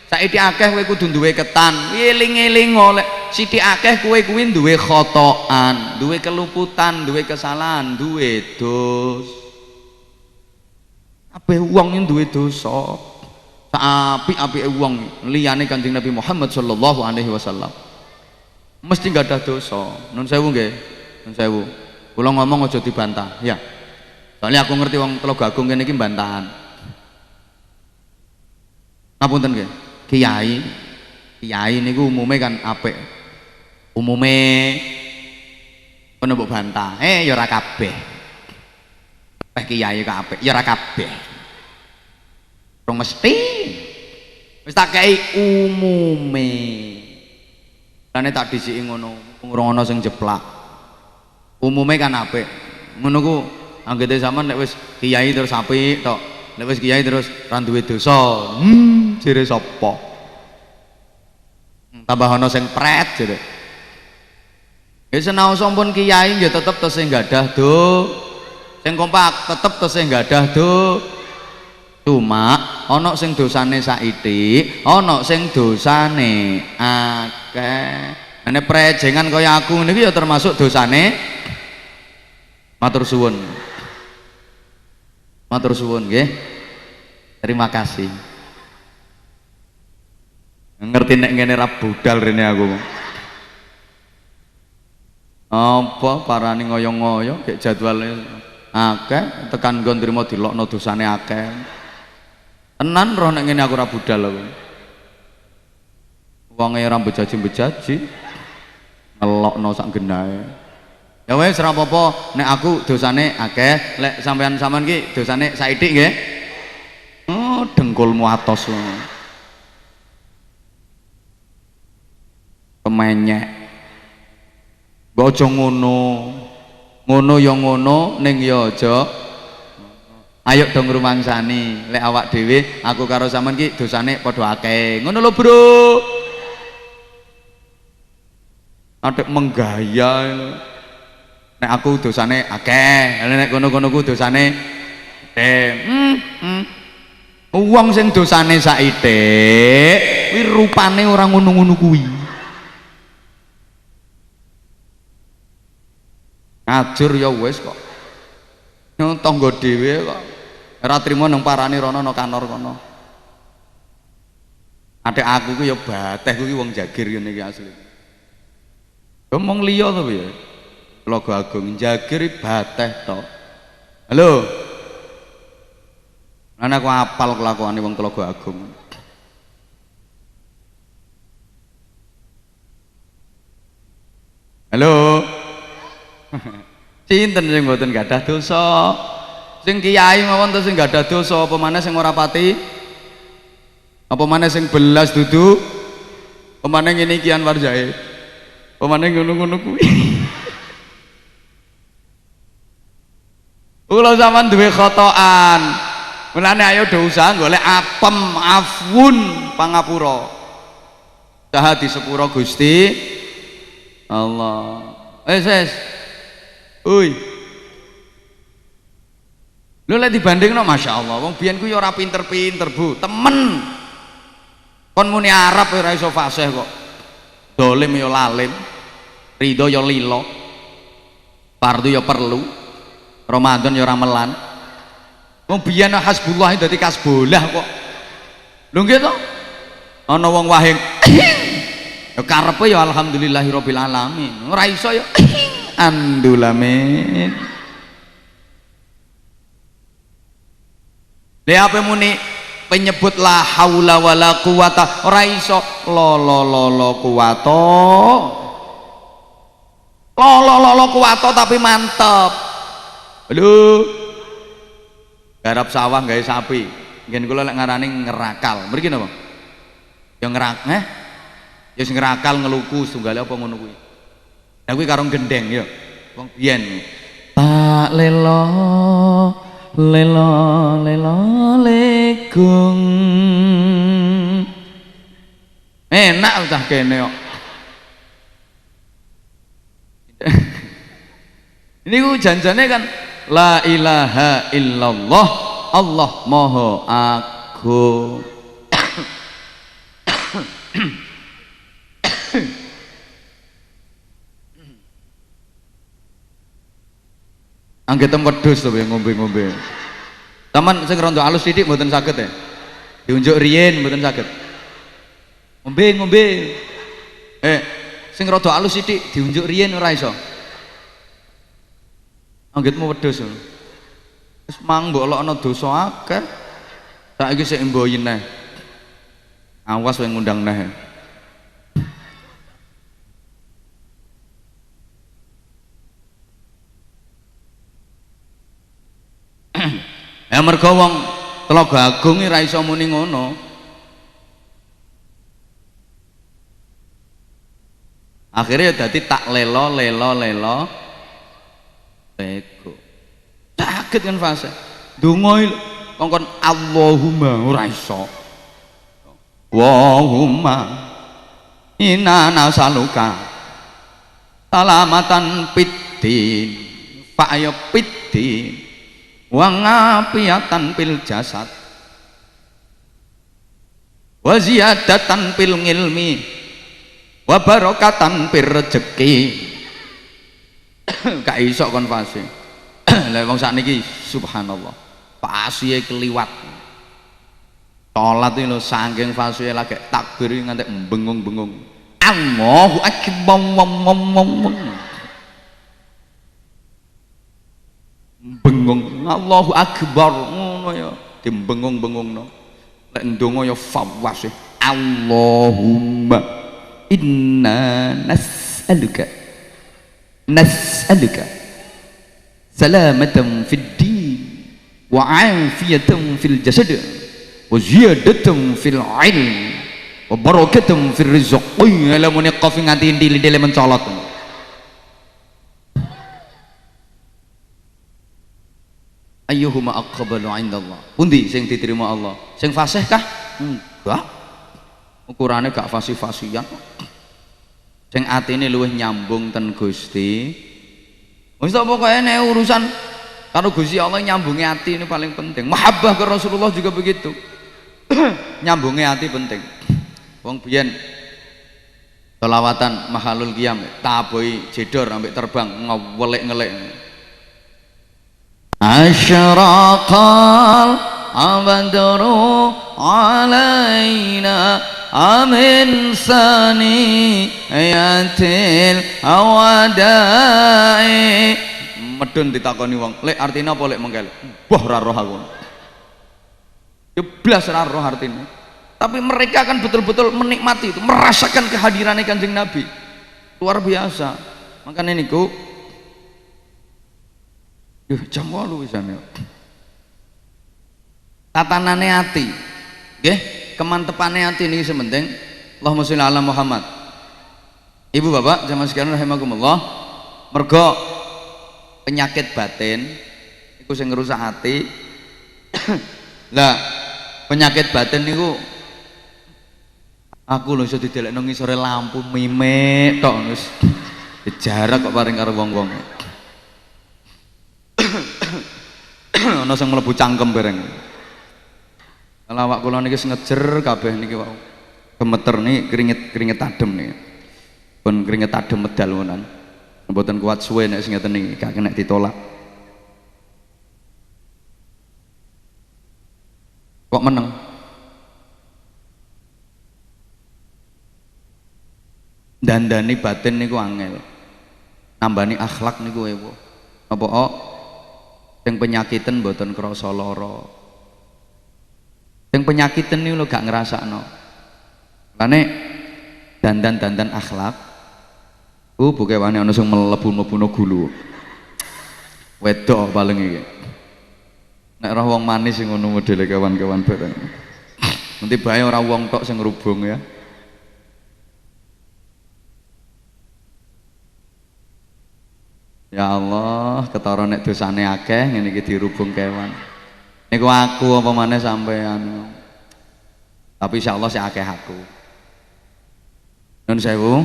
Saiki akeh kowe kudu duwe ketan. Eling-eling oleh sithik akeh kowe kuwi duwe khotoan, duwe keluputan, duwe kesalahan, duwe dos. Kabeh wong iki duwe dosa. Sak apik-apike wong liyane Kanjeng Nabi Muhammad sallallahu alaihi wasallam mesti gak ada dosa. Nun sewu nggih. Nun sewu. Kula ngomong aja dibantah, ya. Soalnya aku ngerti wong Telogagung kene iki bantahan. Ngapunten nggih. Kiai niku umume kan apik. Umume kono mbok bantah. Ya ora kabeh. Kiai kok apik, ya ora kabeh. Rong mesti. Wis tak kei umume. Lane tak disiki ngono, ora ana sing jeplak. Umume kan apik. Ngono ku anggete sampean nek wis kiai terus apik tok. Nek wis kiai terus ra duwe dosa. Jere sapa? Tambah ana sing pret jere. Wis senaosa pun kiai ya tetep tesih gadah do. Sing kompak tetep tesih gadah do. Cuma ana sing dosane saithik, ana sing dosane akeh. Ane prejengan kaya aku ngene iki ya termasuk dosane. Matur suwun. Matur suwun nggih. Terima kasih. Ngerti nek ngene ra budal rene aku. Apa parani ngoyo-ngoyo gek jadwale akeh tekan nggon trimo dilokno dosane akeh. Tenan roh nek ngene aku ra budal aku. Wonge ora bejaji-bejaji ngelokno sak genahe. Ya wis ora apa-apa nek aku dosane akeh, lek sampean-sampean ki dosane saithik nggih. Oh, dengkulmu atos. Kemenyek. Mbok aja ngono. Ngono ya ngono, ning ya aja. Ayo dong rumangsani, lek awak dhewe aku karo sampean ki dosane padha akeh. Ngono lho, Bro. Adek menggaya. Nek aku dosane akeh, nek kono-kono ku dosane wong sing dosane saithik kuwi rupane ora ngono-ngono kuwi. Ngajur ya wis kok. Nang tangga dhewe kok ora trimo nang parani rono nang kanor kono. Adek aku ku ya bateh kuwi wong Jagir ngene iki asli. Ngomong liya to piye? Tlaga Agung Jagir bateh to. Halo. Ana aku apal kelakuane wong Tlaga Agung. Halo. Sinten sing mboten gadah dosa? Sing kiai mawon to sing gadah dosa apa maneh sing ora pati? Apa maneh sing belas dudu? Apa maneh ngene iki Anwar Zaid? Apa maneh ngono-ngono kuwi? Kula sampean duwe khotoan. Mulane ayo do usaha golek apem afwun pangapura. Usaha di sepura Gusti Allah. Wes. Uy. Lho lek dibandingno masyaallah wong biyen ku ya ora pinter-pinter, Bu. Temen. Kon muni Arab ora iso fasih kok. Dolim ya lalim. Ridho ya lilo. Fardu ya perlu. Ramadan ya ora melan. Wong biyen hasbullah dadi kasbolah kok. Lho nggih to? Ana wong wahing ya karepe ya alhamdulillahirabbil alamin. Ora iso ya andulamin. Le apa muni penyebut la haula wala quwata ora iso lo kuwato. Lo kuwato tapi mantep. Halo. Garap sawah gawe sapi. Ngen kula lek ngarani ngerakal. Mriki napa? Ya ya sing ngerakal ngeluku tunggale apa ngono kuwi. Lah kuwi karo gendeng ya. Wong biyen. Tak lelo legung. Enak udah kene kok. Ini ku janjane kan la ilaha illallah Allah Maha Agung. Anggetem wedhus to ngombe-ngombe. Taman sing rondo alus sithik mboten saged ya. Diunjuk riyen mboten saged. Ngombe. Sing rada alus sithik diunjuk riyen ora iso. Anggetmu wedhus. Wis mang mbok lokno dosa akeh. Saiki sik mboyi neh. Awas wae ngundang neh. Ya mergo wong Tlaga Agung ora iso muni ngono. Akhirnya dadi tak lelo ego. Sakit kan fase. Donga kongkon Allahumma ora iso. Allahumma inna nasaluka salamatan piddin fa'ya piddin wa ngafiyatan fil jasad wa ziyadatan fil ilmi wa barokatan fir rezeki. Gak iso kon fase. Lah wong sakniki subhanallah fasihe keliwat. Salat iki lho saking fasihe lagi takbir nganti bengung-bengung. Allahu akbar bengung Allahu akbar ngono ya dimbengung-bengungno. Lek ndonga ya fawase Allahumma inna nas'aluka salamatan fid din wa afiyatan fil jasad wa ziyadatan fil ilm wa barakatan fil rizqi. Lamun qaf nganti ndile mencolot. Ayyuhuma aqbalu indallah. Pundi sing diterima Allah? Sing fasih kah? Enggak. Ukurane gak fasih-fasihan. Sing atine luwih nyambung ten Gusti. Wis tak pokoke nek urusan karo Gusti Allah nyambungi ati ini paling penting. Mahabbah ke Rasulullah juga begitu. Nyambungi ati penting. Wong biyen selawatan mahalul qiyam tabohi jedor ambek terbang ngewelik-ngelik. Asyraqal abadru alaina amin sani ayatil awadai. Medun ditakoni wong, lek artinya apa lek mengkel? Wah ora roh aku. Ya blas ora roh artinya. Tapi mereka kan betul-betul menikmati itu, merasakan kehadirannya Kanjeng Nabi. Luar biasa. Makanya niku jam 8 wisan ya. Tatanane ati. Nggih, kemantepane ati niki sementing. Allahumma sholli ala Muhammad. Ibu bapak jamaah sekalian rahimakumullah, mergo penyakit batin iku sing ngrusak ati. Lah, penyakit batin niku aku lho iso didelekno ngisore lampu mimek tok wis. Jarak kok paring karo wong-wong. Ana sing mlebu cangkem bareng. Kalau awak kula niki ngejer kabeh niki wau. Gemeter niki keringet adem niki. Pun keringet adem medal menan. Mboten kuat suwe nek sing ngeten niki gak kena ditolak. Kok meneng? Dandani batin niku angel. Nambani akhlak niku ewo. Apa sing penyakitan mboten krasa lara. Sing penyakitan niku lho gak ngrasakno. Lane dandan-dandan akhlak. Buke wane ana sing mlebu-mlebuno gulu. Wedok paling iki. Nek roh wong manis sing ngono modele kawan-kawan bareng. Nanti bae ora wong tok sing ngrubung ya. Ya Allah, ketara nek dosane akeh ngene iki dirubung kewan. Niku aku apa maneh sampean. Tapi insyaallah sik akeh aku. Nun sewu.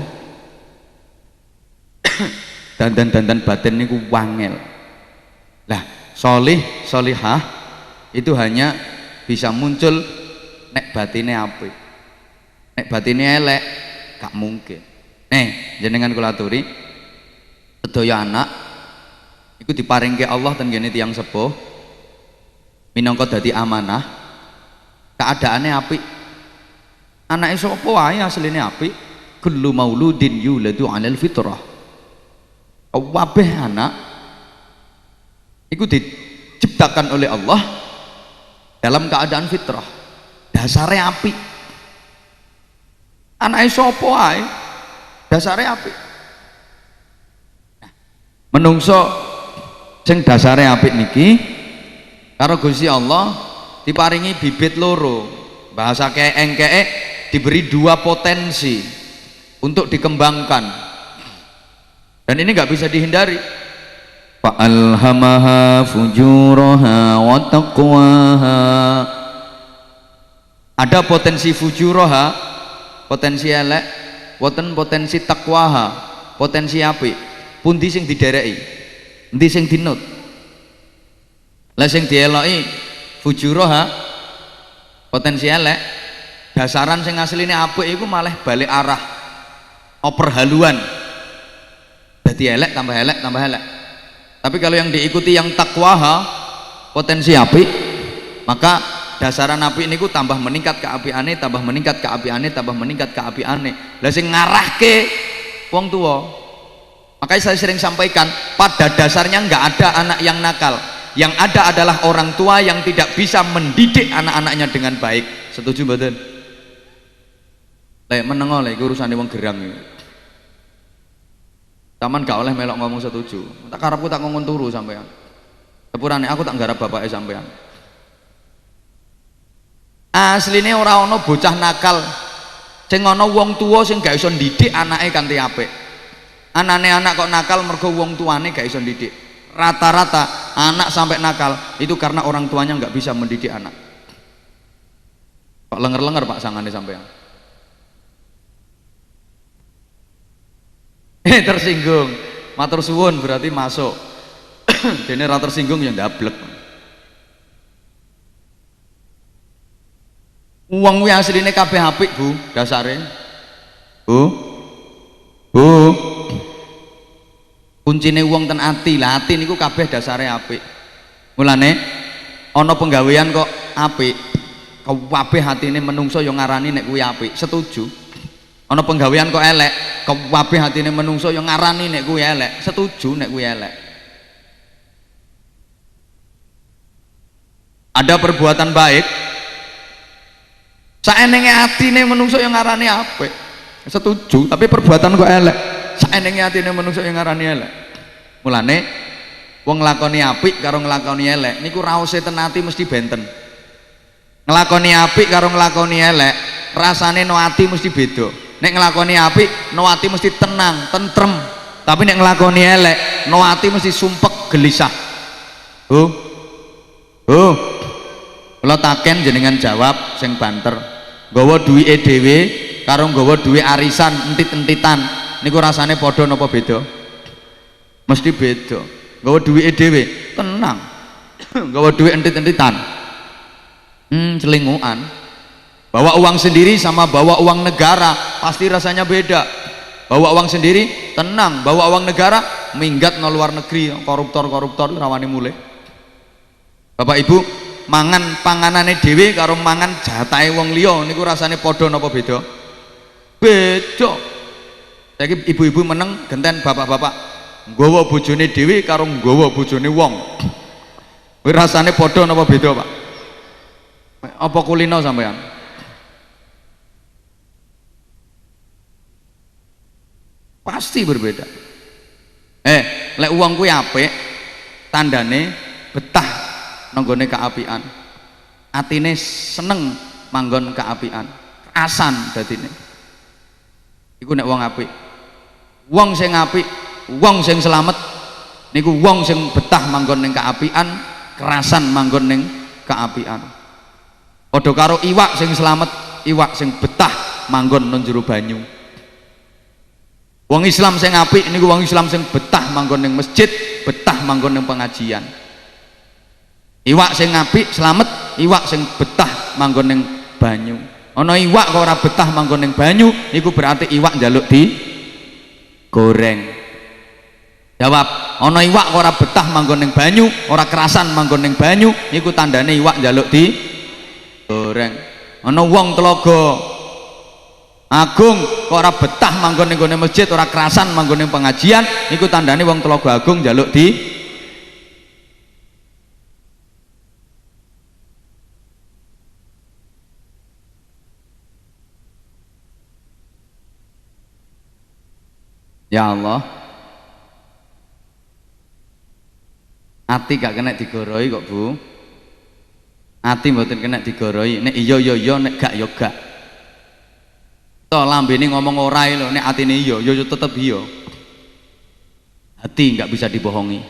Dandan-dandan batin niku wangel. Lah, solih, solihah itu hanya bisa muncul nek batine apik. Nek batine elek gak mungkin. Jenengan kula aturi sedaya anak iku diparingke Allah ten ngene tiyang sepuh minangka dadi amanah. Keadaane apik. Anake sapa wae asline apik. Kullu mauludin yuladu 'alal fitrah. Kabeh anak iku diciptakan oleh Allah dalam keadaan fitrah. Dasare apik. Anake sapa wae dasare apik. Menungso sing dasare apik niki karo Gusti Allah diparingi bibit loro. Bahasa keeng-keek diberi 2 potensi untuk dikembangkan. Dan ini nggak bisa dihindari. Fa'alhamaha fujuraha wa taqwaha. Ada potensi fujuraha, potensi elek, wonten potensi taqwaha, potensi apik. Pundi sing didereki, endi sing dinut. Lah sing dieloki fujuraha, potensi elek, dasaran sing asline apik iku malah balik arah. perhaluan, jadi elek tambah elek tambah elek. Tapi kalau yang diikuti yang takwaha, potensi api, maka dasaran api niku tambah meningkat keapiane, tambah meningkat keapiane, tambah meningkat keapiane. Lah sing ngarahke wong tua. Makanya saya sering sampaikan, pada dasarnya nggak ada anak yang nakal, yang ada adalah orang tua yang tidak bisa mendidik anak-anaknya dengan baik. Setuju mboten? Lek menengo lek urusane wong gerang iki. Taman gak oleh melok ngomong setuju. Tak karepku tak ngomong turu sampean. Sepurane aku tak nggarap bapake sampean. Asline ora ana bocah nakal. Sing ana wong tuwa sing gak iso ndidik anake kanthi apik. Anane anak kok nakal mergo wong tuane gak iso ndidik. Rata-rata anak sampai nakal itu karena orang tuanya nggak bisa mendidik anak. Kok lenger-lenger Pak sangane sampean? Tersinggung. Matur suwun berarti masuk. Dene ra tersinggung ya ndablek. Wong kuwi asline kabeh apik, Bu, dasare. Bu. Kuncine wong ten ati. Lah ati niku kabeh dasare apik. Mulane ana penggawean kok apik, kabeh atine menungso ya ngarani nek kuwi apik. Setuju. Ana penggawean kok elek, kabeh atine menungso ya ngarani nek kuwi elek. Setuju nek kuwi elek. Ada perbuatan baik, saenenge atine menungso yang ngarani apik. Setuju, tapi perbuatan kok elek. Saenenge atine menungso yang ngarani elek. Mulane wong nglakoni apik karo nglakoni elek niku raose ten ati mesti benten. Nglakoni apik karo nglakoni elek rasane no ati mesti beda. Nek nglakoni apik no ati mesti tenang, tentrem. Tapi nek nglakoni elek no ati mesti sumpek, gelisah. Kula taken jenengan jawab sing banter. Nggawa duwike dhewe karo nggawa duwe arisan entit-entitan niku rasane padha napa beda? Mesti beda. Nggawa duwike dhewe tenang. Nggawa duwe entit-entitan celingukan. Bawa uang sendiri sama bawa uang negara pasti rasanya beda. Bawa uang sendiri tenang, bawa uang negara minggat no luar negeri, koruptor rawani mulai. Bapak Ibu, mangan panganane dhewe karo mangan jatahe wong liya niku rasane padha napa beda? Beda. Saiki ibu-ibu meneng genten bapak-bapak nggawa bojone dhewe karo nggawa bojone wong. Kuwi rasane padha napa beda, Pak? Apa kulino sampean? Pasti berbeda. Lek wong kuwi apik tandane betah nanggone keapian, atine seneng manggon keapian, asan dadine iku nek wong apik. Wong sing apik, wong sing selamat niku wong sing betah manggon ning keapian, kerasan manggon ning keapian. Padha karo iwak sing selamat, iwak sing betah manggon nang jero banyu. Wong Islam sing apik niku wong Islam sing betah manggon ning masjid, betah manggon ning pengajian. Iwak sing apik selamat, iwak sing betah manggon ning banyu. Ana iwak kok ora betah manggon ning banyu iku berarti iwak njaluk di goreng. Jawab, ana iwak kok ora betah manggon ning banyu, ora kerasan manggon ning banyu iku tandane iwak njaluk di goreng. Ana wong telaga agung kok ora betah manggon ning masjid, ora kerasan manggon ning pengajian iku tandane wong telaga agung njaluk di ya Allah. Ati gak kena digoroi kok, Bu. Ati mboten kena digoroi. Nek iya ya iya, nek gak ya gak. To lambene ngomong ora lho, nek atine iya ya tetep iya. Hati nggak bisa dibohongi.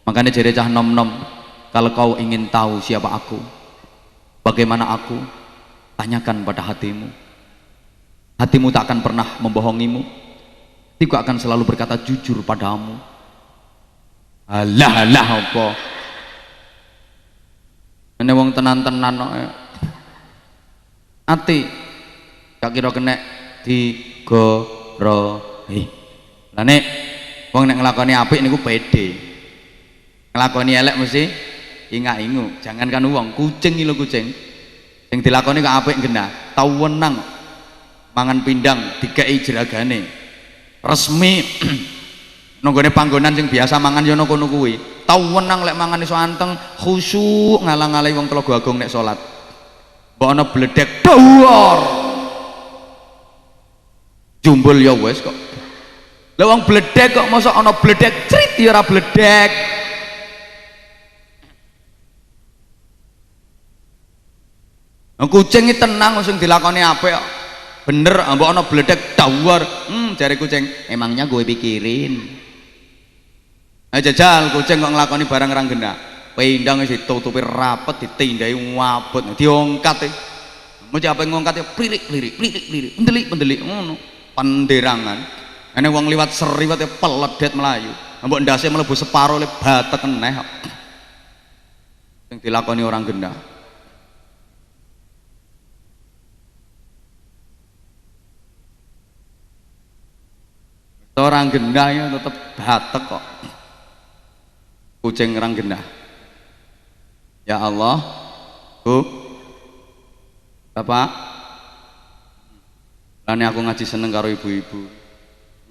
Makanya jere cah nom-nom, kalau kau ingin tahu siapa aku, bagaimana aku, tanyakan pada hatimu. Hatimu tak akan pernah membohongimu. Hatiku akan selalu berkata jujur padamu. Alah apa? Ini wong tenan-tenan kok. Ati gak kira kena Lah nek wong nek nglakoni apik niku pede. Nglakoni elek mesti inga-ingu. Jangankan wong, kucing iki lho kucing. Sing dilakoni kok apik genah, tau wenang mangan pindang dikeki jeragane. Resmi nonggone panggonan sing biasa mangan ya kono kuwi. Tau wenang lek mangan iso anteng, khusyuk ngalang-alangi wong Telaga Agung nek salat. Mbok ana bledek dawar. Jumbul ya wis kok. Lah wong bledek kok mosok ana bledek crit ya ora bledek. Kucing iki tenang sing dilakoni apik kok. Bener mbok ana bledek dawar. Jare kucing, emangnya gue pikirin. Jajal kucing kok nglakoni barang ra genah. Pindang wis ditutupi rapet, ditindai ngabut, diongkat. Mesti apa ngongkat ya plirik-plirik, plirik-plirik, mendelik-mendelik ngono. Penderangan. Ene wong liwat seriwat ya peledet melayu. Mbok ndase mlebu separo le batek eneh kok. Sing dilakoni orang genah. Orang gendah ya tetep batek kok. Kucing orang gendah. Ya Allah, Bu, Bapak, lane aku ngaji seneng karo ibu-ibu.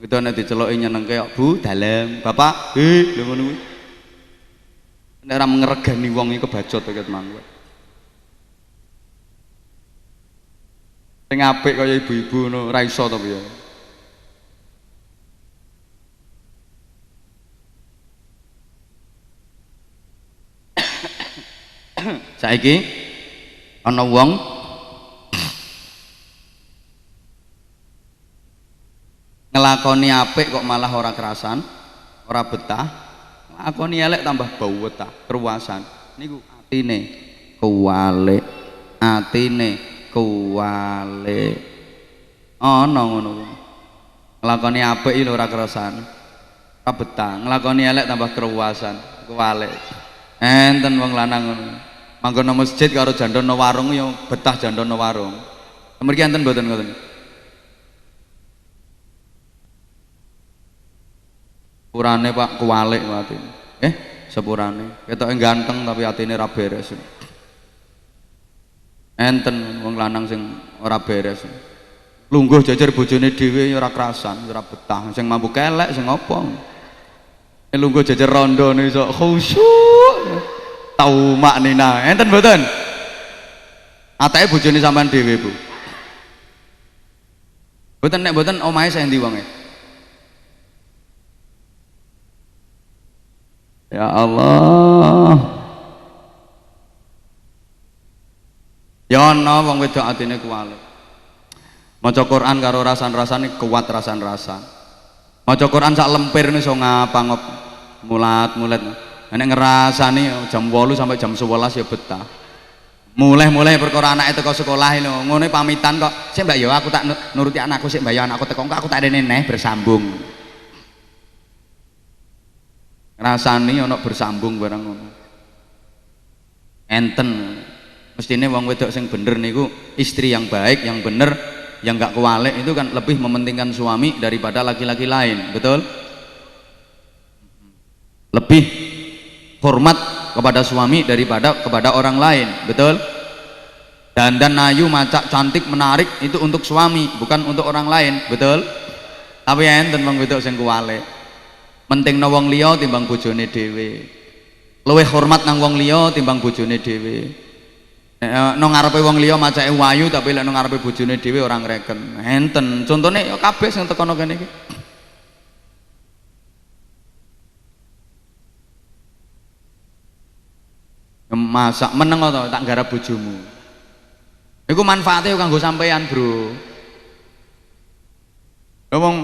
Gitu nek diceloki nyenengke kok, Bu, dalem, Bapak, lho ngono kuwi. Nek ora ngregani wong iki kebacot ket mangko. Sing apik kaya ibu-ibu ngono ora iso to piye. Saiki ana wong ngelakoni apik kok malah ora kerasan, ora betah. Nglakoni elek tambah bau betah, keruasan. Niku atine kuwalik, atine kuwalik. Ana ngono kuwi. Nglakoni apik iki ora kerasan, ora betah. Nglakoni elek tambah keruasan, kuwalik. Enten wong lanang ngono. Manggon nang masjid karo jandono warung ya betah jandono warung. Mriki enten mboten ngoten. Sepurane Pak kuwalik atine. Sepurane. Ketoke ganteng tapi atine ora beres. Enten wong lanang sing ora beres. Lungguh jajar bojone dhewe ya ora kerasan, ora betah. Sing mampu kelek sing apa? Lungguh jajar rondone iso khusyuk. Tau maknina, enten mboten? Atake bojone sampean dhewe, Bu. Mboten nek mboten omahe saya endi wonge? Ya Allah. Ya ana wong wedok atine kuwalik. Maca Quran karo rasan-rasane kuat rasan-rasan. Maca Quran sak lempir iso ngapa-ngop mulat-mulat. Nek ngrasani jam 8 sampai jam 11 ya betah. Mulai perkara anake teko sekolah lho, ngene pamitan kok. Sik Mbak yo aku tak nuruti anakku, sik Mbak yo anakku teko aku tak rene neh bersambung. Ngrasani ana bersambung barang ngono. Enten mestine wong wedok sing bener niku istri yang baik, yang bener, yang enggak kuwalik itu kan lebih mementingkan suami daripada laki-laki lain, betul? Lebih hormat kepada suami daripada kepada orang lain, betul? Dandan ayu, macak, cantik, menarik itu untuk suami, bukan untuk orang lain, betul? Tapi enten wong wedok sing kuwalik. Mentingno wong liya timbang bojone dhewe. Luwih hormat nang wong liya timbang bojone dhewe. Nang ngarepe wong liya macake wayu tapi lek nang ngarepe bojone dhewe ora ngreken. Enten, contone ya kabeh sing tekono kene iki. Masak meneng to tak garap bojomu. Iku manfaate kanggo sampean, Bro. Lah wong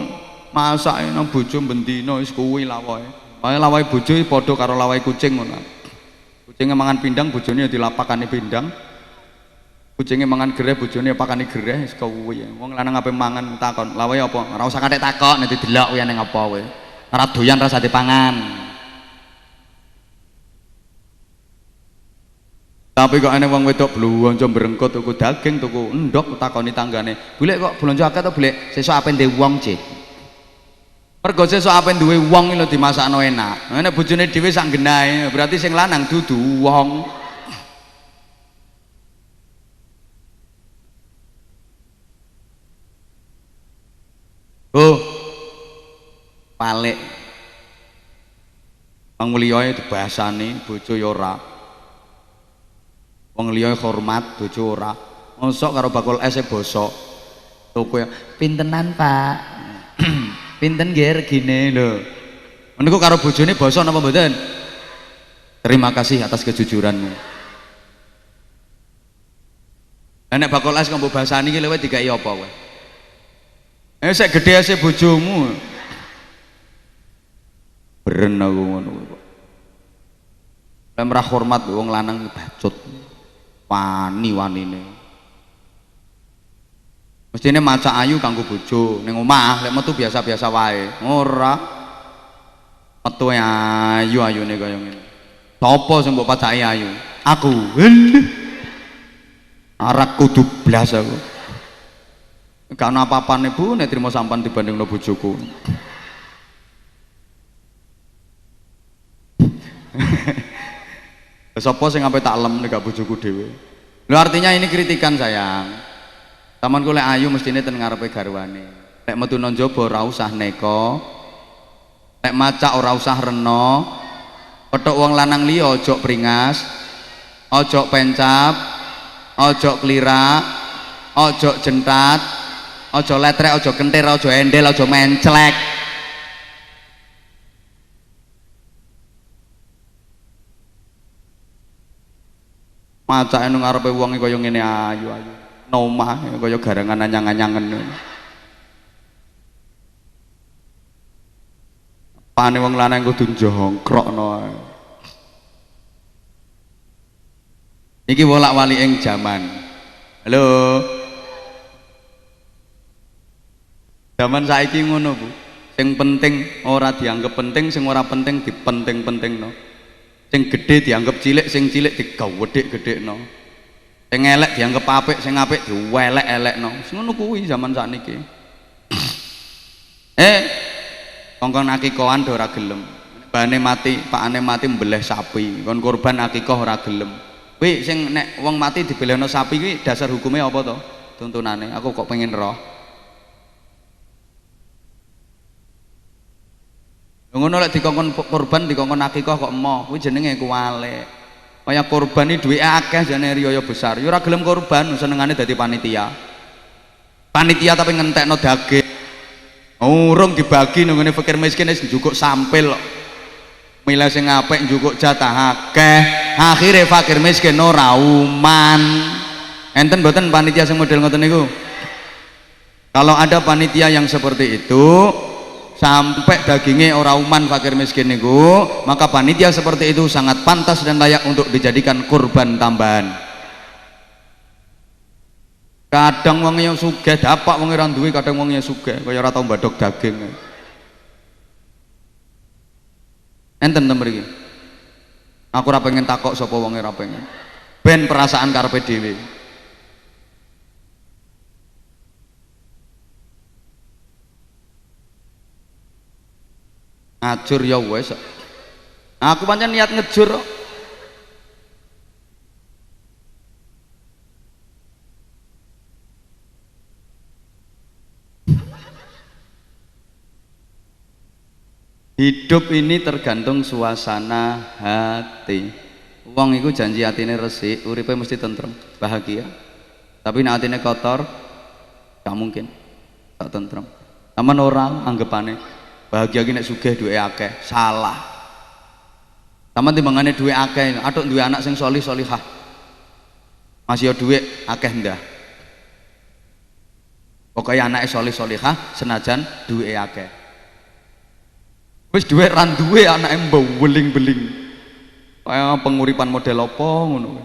masake nang bojo bendina wis kuwi lawahe. Wae lawahe bojo padha karo lawahe kucing ngono. Kucinge mangan pindang, bojone dilapakane pindang. Kucinge mangan gereh, bojone pakane gereh wis kuwi. Wong lanang ape mangan takon, lawahe apa? Ora usah kathek takok, nek didelok kuwi ning apa kowe. Ora doyan rasa dipangan. Tapi kok ana wong wedok blonjo brengkot tuku daging, tuku endhog takoni tanggane. Bulek kok blonjo akeh to, Bulek? Sesuk ape ndek wong, Cik. Mergo sesuk ape duwe wong lho dimasakno enak. Nek bojone dhewe sak genahe, berarti sing lanang dudu wong. Oh, palik. Wong liya dibahasani bojo ya ora. Wong liya hormat bojo ora. Mosok karo bakul es bosok. Toko pintenan, Pak. Pinten nggih regine lho. Meniku karo bojone bosok napa mboten? Terima kasih atas kejujuranmu. Lah nek bakul es kok mbok bahasani iki lewat dikai apa kowe? Sek gedhe ase bojomu. Beren aku ngono kok. Lemrah hormat wong lanang bacut. Wani-wanine. Mestine macak ayu kanggo bojo, ning omah lek metu biasa-biasa wae. Ora. Metu ayu-ayune kaya ngene. Sapa sing mbok pacaki ayu? Aku. Arak kudu blas aku. Gak ana apa-apane Bu nek trimo sampan dibandingno bojoku. Sapa sing sampe tak lem nek gak bojoku dhewe. Lho artinya ini kritikan sayang. Taman ku lek ayu mestine ten ngarepe garwane. Lek metu nang njaba ora usah neko. Lek macak ora usah reno. Petuk wong lanang liya aja pringas. Aja pencap. Aja klirak. Aja jentat. Aja letrek, aja kentir, aja endel, aja menclek. Macake nang ngarepe wong kaya ngene ayu-ayu. Nomah kaya garangan anyang-anyangen. Pane wong lanang kudu njongkrokno ae. Iki wolak-walik ing jaman. Halo. Zaman saiki ngono Bu, sing penting ora dianggap penting, sing ora penting dipenting-pentingno. Sing gedhe dianggap cilik, sing cilik digawedhek-gedhekno. Sing elek dianggap apik, sing apik diwelek-elekno. Ngono kuwi zaman sakniki. Kongkon akikohan do ora gelem. Bane mati, pakane mati mbeleh sapi. Kon kurban akikoh ora gelem. Kuwi sing nek wong mati dibelehno sapi kuwi dasar hukume apa to? Tuntunane. Aku kok pengen roh. Ngono lek dikongkon kurban dikongkon akikah kok emoh kuwi jenenge kuwalik. Kaya kurban iki duwike akeh jane riyaya besar. Ya ora gelem kurban senengane dadi panitia. Panitia tapi ngentekno daging. Urung dibagi nang ngene fakir miskin wis njukuk sampil kok. Milih sing apik njukuk jatah akeh. Akhire fakir miskin ora uman. Enten mboten panitia sing model ngoten niku? Kalau ada panitia yang seperti itu sampai dagingnya orang uman fakir miskin niku, maka panitia seperti itu sangat pantas dan layak untuk dijadikan kurban tambahan. Kadang wong yang sugih dapak wong ora duwe, kadang wong yang sugih kaya ora tau mbadhok daging. Enten to mriki. Aku ora pengen takok sapa wong ora pengen. Ben perasaan karepe dhewe. Ngajur ya wes. Aku pancen niat ngejur. Hidup ini tergantung suasana hati. Wong iku janji atine resik, uripe mesti tentrem, bahagia. Tapi nek atine kotor, gak mungkin gak tentrem. Aman orang anggapane bahagia ki nek sugih duwe akeh, salah. Taman timbangane duwe akeh, atuk duwe anak sing solih solihah. Masih duwe akeh ndah. Pokoke anake solih solihah senajan duwe akeh. Wis duwe ran duwe anake mbau weling-beling. Kaya penguripan model apa ngono.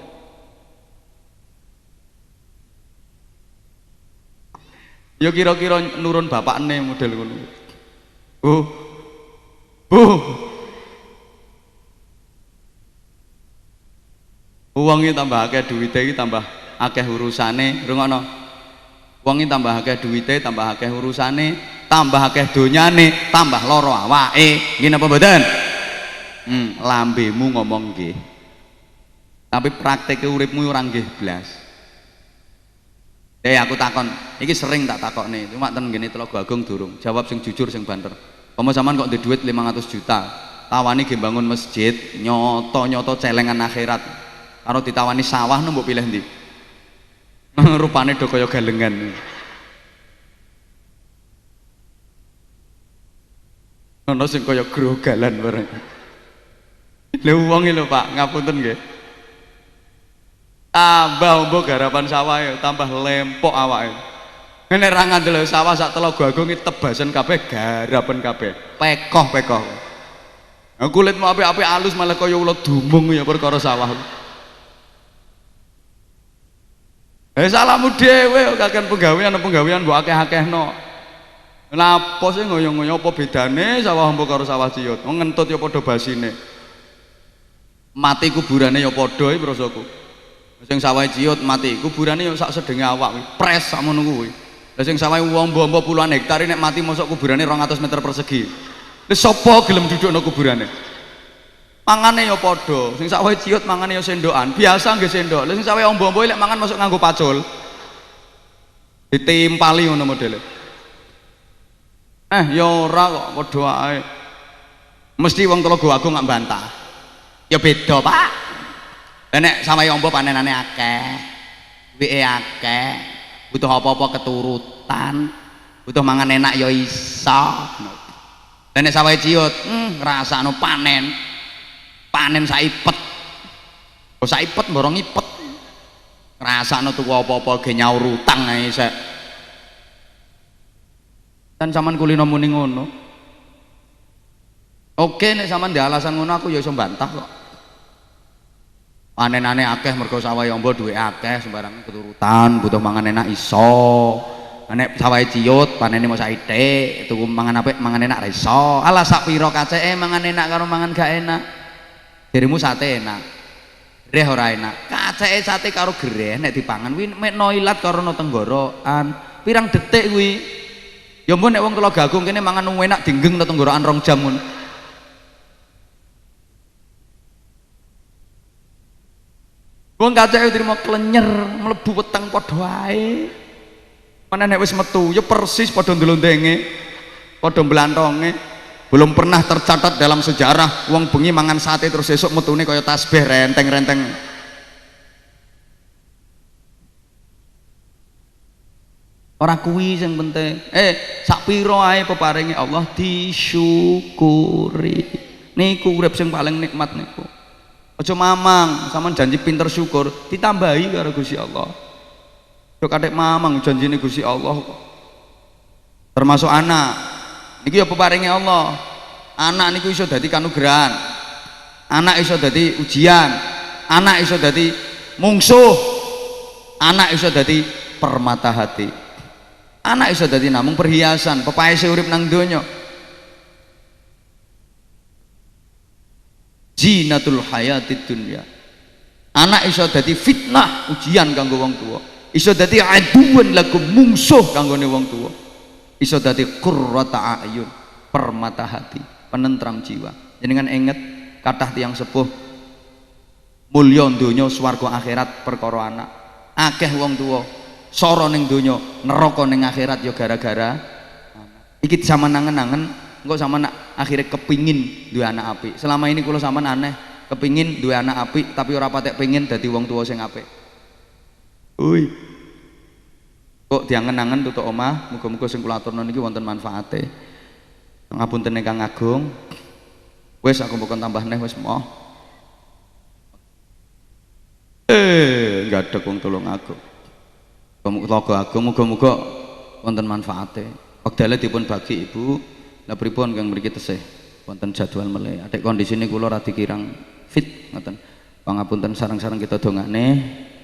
Ya kira-kira nurun bapakne model ngono. Bu, Wong iki tambah akeh duwite iki tambah akeh urusane, rungokno. Wong iki tambah akeh duwite, tambah akeh urusane, tambah akeh donyane, tambah loro awake. Nggih napa mboten? Lambemu ngomong nggih. Tapi praktike uripmu ora nggih blas. Aku takon, iki sering tak takokne, cuma ten ngene Telaga Agung durung. Jawab sing jujur sing banter. Pomo sampean kok ndek dhuwit 500 juta, tawani ge bangun masjid, nyoto-nyoto celengan akhirat. Karo ditawani sawah mbok pilih ndi? Rupane do kaya galengan. Ono sing kaya grogalan bareng. Lha wong iki lho Pak, ngapunten nggih. Tambah mbok garapan sawah ya, tambah lempok awake. Nek ra ngandel sawah sak Telaga Agung iki tebasen kabeh, garapen kabeh. Pekoh-pekoh. Kulitmu apik-apik alus malah kaya ula dumung ya perkara sawah. Salahmu dhewe kakean penggawean mbok akeh-akehno. Napa sih ngoyo-ngoyo apa bedane sawah mbok karo sawah ciyut? Wong ngentut ya padha basine. Mati kuburane ya padha iki prasaku. Sing sawah ciyut mati kuburane ya sak sedenge awak kuwi, pres sakmono kuwi. Lah sing sawah wong-wong puluhan hektar nek mati mosok kuburane 200 meter persegi. Wis sapa gelem dudukno kuburane? Mangane ya padha, sing sawah ciyut mangane ya sendokan, biasa nggih sendok. Lah sing sawah ombo-ombo lek mangan masuk nganggo pacul. Ditimpali ngono modele. Ya ora kok padha ae. Mesti wong Telaga Agung gak bantah. Ya beda, Pak. Lah nek sawah ombo panenane akeh, duwike akeh, butuh apa-apa keturutan, butuh mangan enak ya iso. Lah nek sawah ciyut, ngrasakno panen saipet. Oh saipet mborong ipet. Ngrasakno tuku apa-apa ge nyaur utang ae sek. Dan sampean kulino muni ngono. Oke nek sampean ndek alasan ngono aku ya iso bantah kok. Panenane akeh mergo sawah ombo duwe akeh sembarang keturutan, butuh mangan enak iso. Nek sawah ciyut panene mok saithik, tuku mangan apik, mangan enak ra iso. Alah sak pira kaceke mangan enak karo mangan gak enak. Dirimu sate enak. Gereh ora enak. Kaceke sate karo gereh nek dipangan kuwi mek noilat karo no tenggorokan. Pirang detik kuwi. Ya mbon nek wong Telaga Agung kene mangan enak dinggeng no tenggorokan 2 jam ngono. Wong kaceke trimo klenyer, mlebu weteng padha ae. Mana nek wis metu ya persis padha ndlondenge, padha mblantonge. Belum pernah tercatat dalam sejarah wong bengi mangan sate terus esuk metune kaya tasbih renteng-renteng. Ora kuwi sing penting. Sak pira ae peparinge Allah disyukuri. Niku urip sing paling nikmat niku. Aja mamang, sampean janji pinter syukur ditambahi karo Gusti Allah. Yo kathek mamang janjine Gusti Allah kok. Termasuk anak. Niki ya peparinge Allah. Anak niku iso dadi kanugrahan. Anak iso dadi ujian. Anak iso dadi mungsuh. Anak iso dadi permata hati. Anak iso dadi namung perhiasan, pepaese urip nang donya. Zinatul hayatid dunya. Anak iso dadi fitnah, ujian kanggo wong tuwa. Iso dadi aduan lakum, mungsuh kanggone wong tuwa. Iso dadi qurrata ayun, permata hati, penentram jiwa. Jenengan inget kathah tiyang sepuh mulya donya swarga akhirat perkara anak. Akeh wong tuwa sara ning donya, neraka ning akhirat ya gara-gara anak. Iki zaman angen-angen engko sampean akhirnya kepingin duwe anak apik. Selama ini kula sampean aneh, kepingin duwe anak apik tapi ora patek pengin dadi wong tuwa sing apik. Kok diangen-angen tutuk omah, muga-muga sing kula aturna niki wonten manfaate. Ngapunten Kang Agung. Wis aku mbokon tambah neh wis moh. Ngadeg wong tulung Agung. Telaga Agung muga-muga wonten manfaate. Wekdale dipun bagi Ibu. Lah pripun kang mriki tesih wonten jadwal meleh. Adik kondisine kula rada kirang fit ngoten. Pangapunten sareng-sareng kita dongane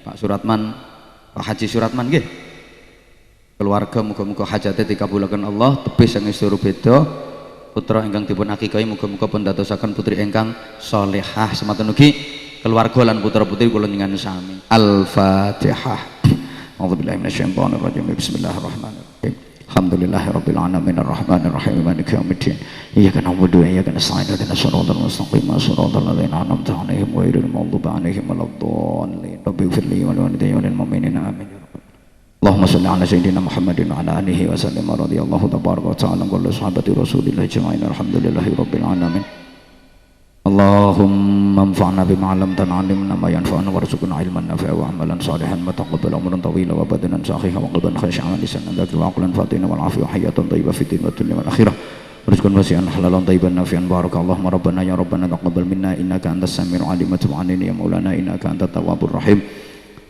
Pak Suratman, Pak Haji Suratman nggih. Keluarga muga-muga hajate dikabulaken Allah, tebih sang isturu beda. Putra ingkang dipun akikahi muga-muga pun dadosaken putri ingkang salehah. Semanten ugi keluarga lan putra-putri kula njenengan sami. Al-Fatihah. A'udzubillahi minasyaitonir rajim. Bismillahirrahmanirrahim. Alhamdulillahirabbil alamin arrahmanir rahim maliki yaumiddin. Iyyaka na'budu wa iyyaka nasta'in ihdinas siratal mustaqim siratal ladzina an'amta 'alaihim ghairil maghdubi 'alaihim waladdallin. Rabbighfir li wa li walidayya wa lil mu'minina amin. Allahumma shalli ala sayyidina Muhammadin wa ala alihi wa sallim radhiyallahu tabaraka wa ta'ala an kulli sahabati Rasulillah ajma'in alhamdulillahirabbil alamin. Allahumma anfa'na bima 'allamtana 'allimna ma yanfa'una warzuqna 'ilman nafi'a wa 'amalan salihan wa taqabbal umran tawila wa badanan sahihan wa qalban khashi'an wa lisanan dzakira wa aqlan fatina wal 'afiyah hayatan thayyibah fid din wa dunya wal akhirah rizqan wasi'an halalan thayyiban nafi'an barakallahu rabbana ya rabbana taqabbal minna innaka antas samiul 'alim wa tub 'alaina ya maulana innaka antat tawwabur rahim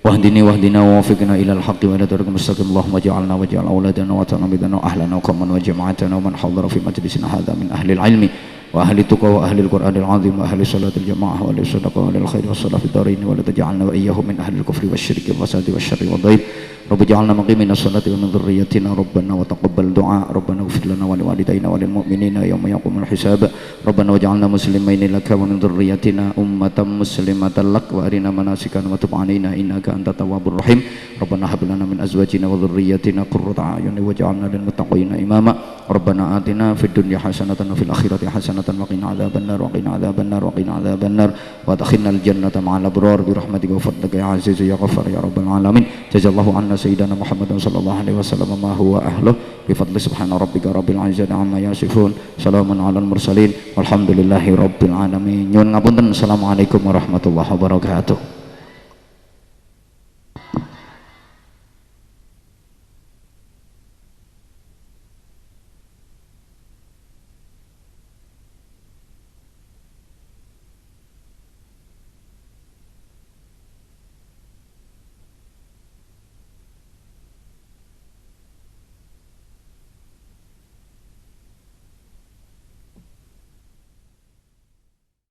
wahdini wahdina wa wafiqna ilal haqqi wa ila tariqil mustaqim Allahumma ja'alna wa ja'al auladana wa tanamidana wa ahlana wa qamman wa jama'atana wa man hadara fi majlisina hadha min ahli al-'ilmi wa ahli tuqa wa ahli al-Qur'anil 'azim wa ahli salatil jamaah wa ahli sadaqah wa ahli khair wa salah fid darain wa la taj'alna wa iyyahum min ahli al-kufri wasyirki wa fasadi wasyarri wa dhaib Rabbi ja'alna muqimina sholati wa min dhurriyyatina rabbana wa taqabbal du'a rabbana ighfir lana wa liwalidayna wa lil mu'minina yawma yaqumul hisab rabbana waj'alna muslimaina laka wa min dhurriyyatina ummatan muslimatan lak wa arina manasikana wa tub 'alaina innaka antat tawwabur rahim rabbana hab lana min azwajina wa dhurriyyatina qurrata a'yunin waj'alna lil muttaqina imama rabbana atina fid dunya hasanatan wa fil akhirati hasanatan wa qina adzabannar wa qina adzabannar wa qina adzabannar wa adkhilna al jannata ma'al abrar bi rahmatika wa fadlika ya aziz ya ghaffar ya rabbal alamin jazallahu anna sayyidina Muhammad sallallahu alaihi wasallam ma huwa ahluh bi fadli subhana rabbika rabbil izzati amma yasifun salamun alal mursalin walhamdulillahi rabbil alamin nyuwun ngapunten assalamualaikum warahmatullahi wabarakatuh.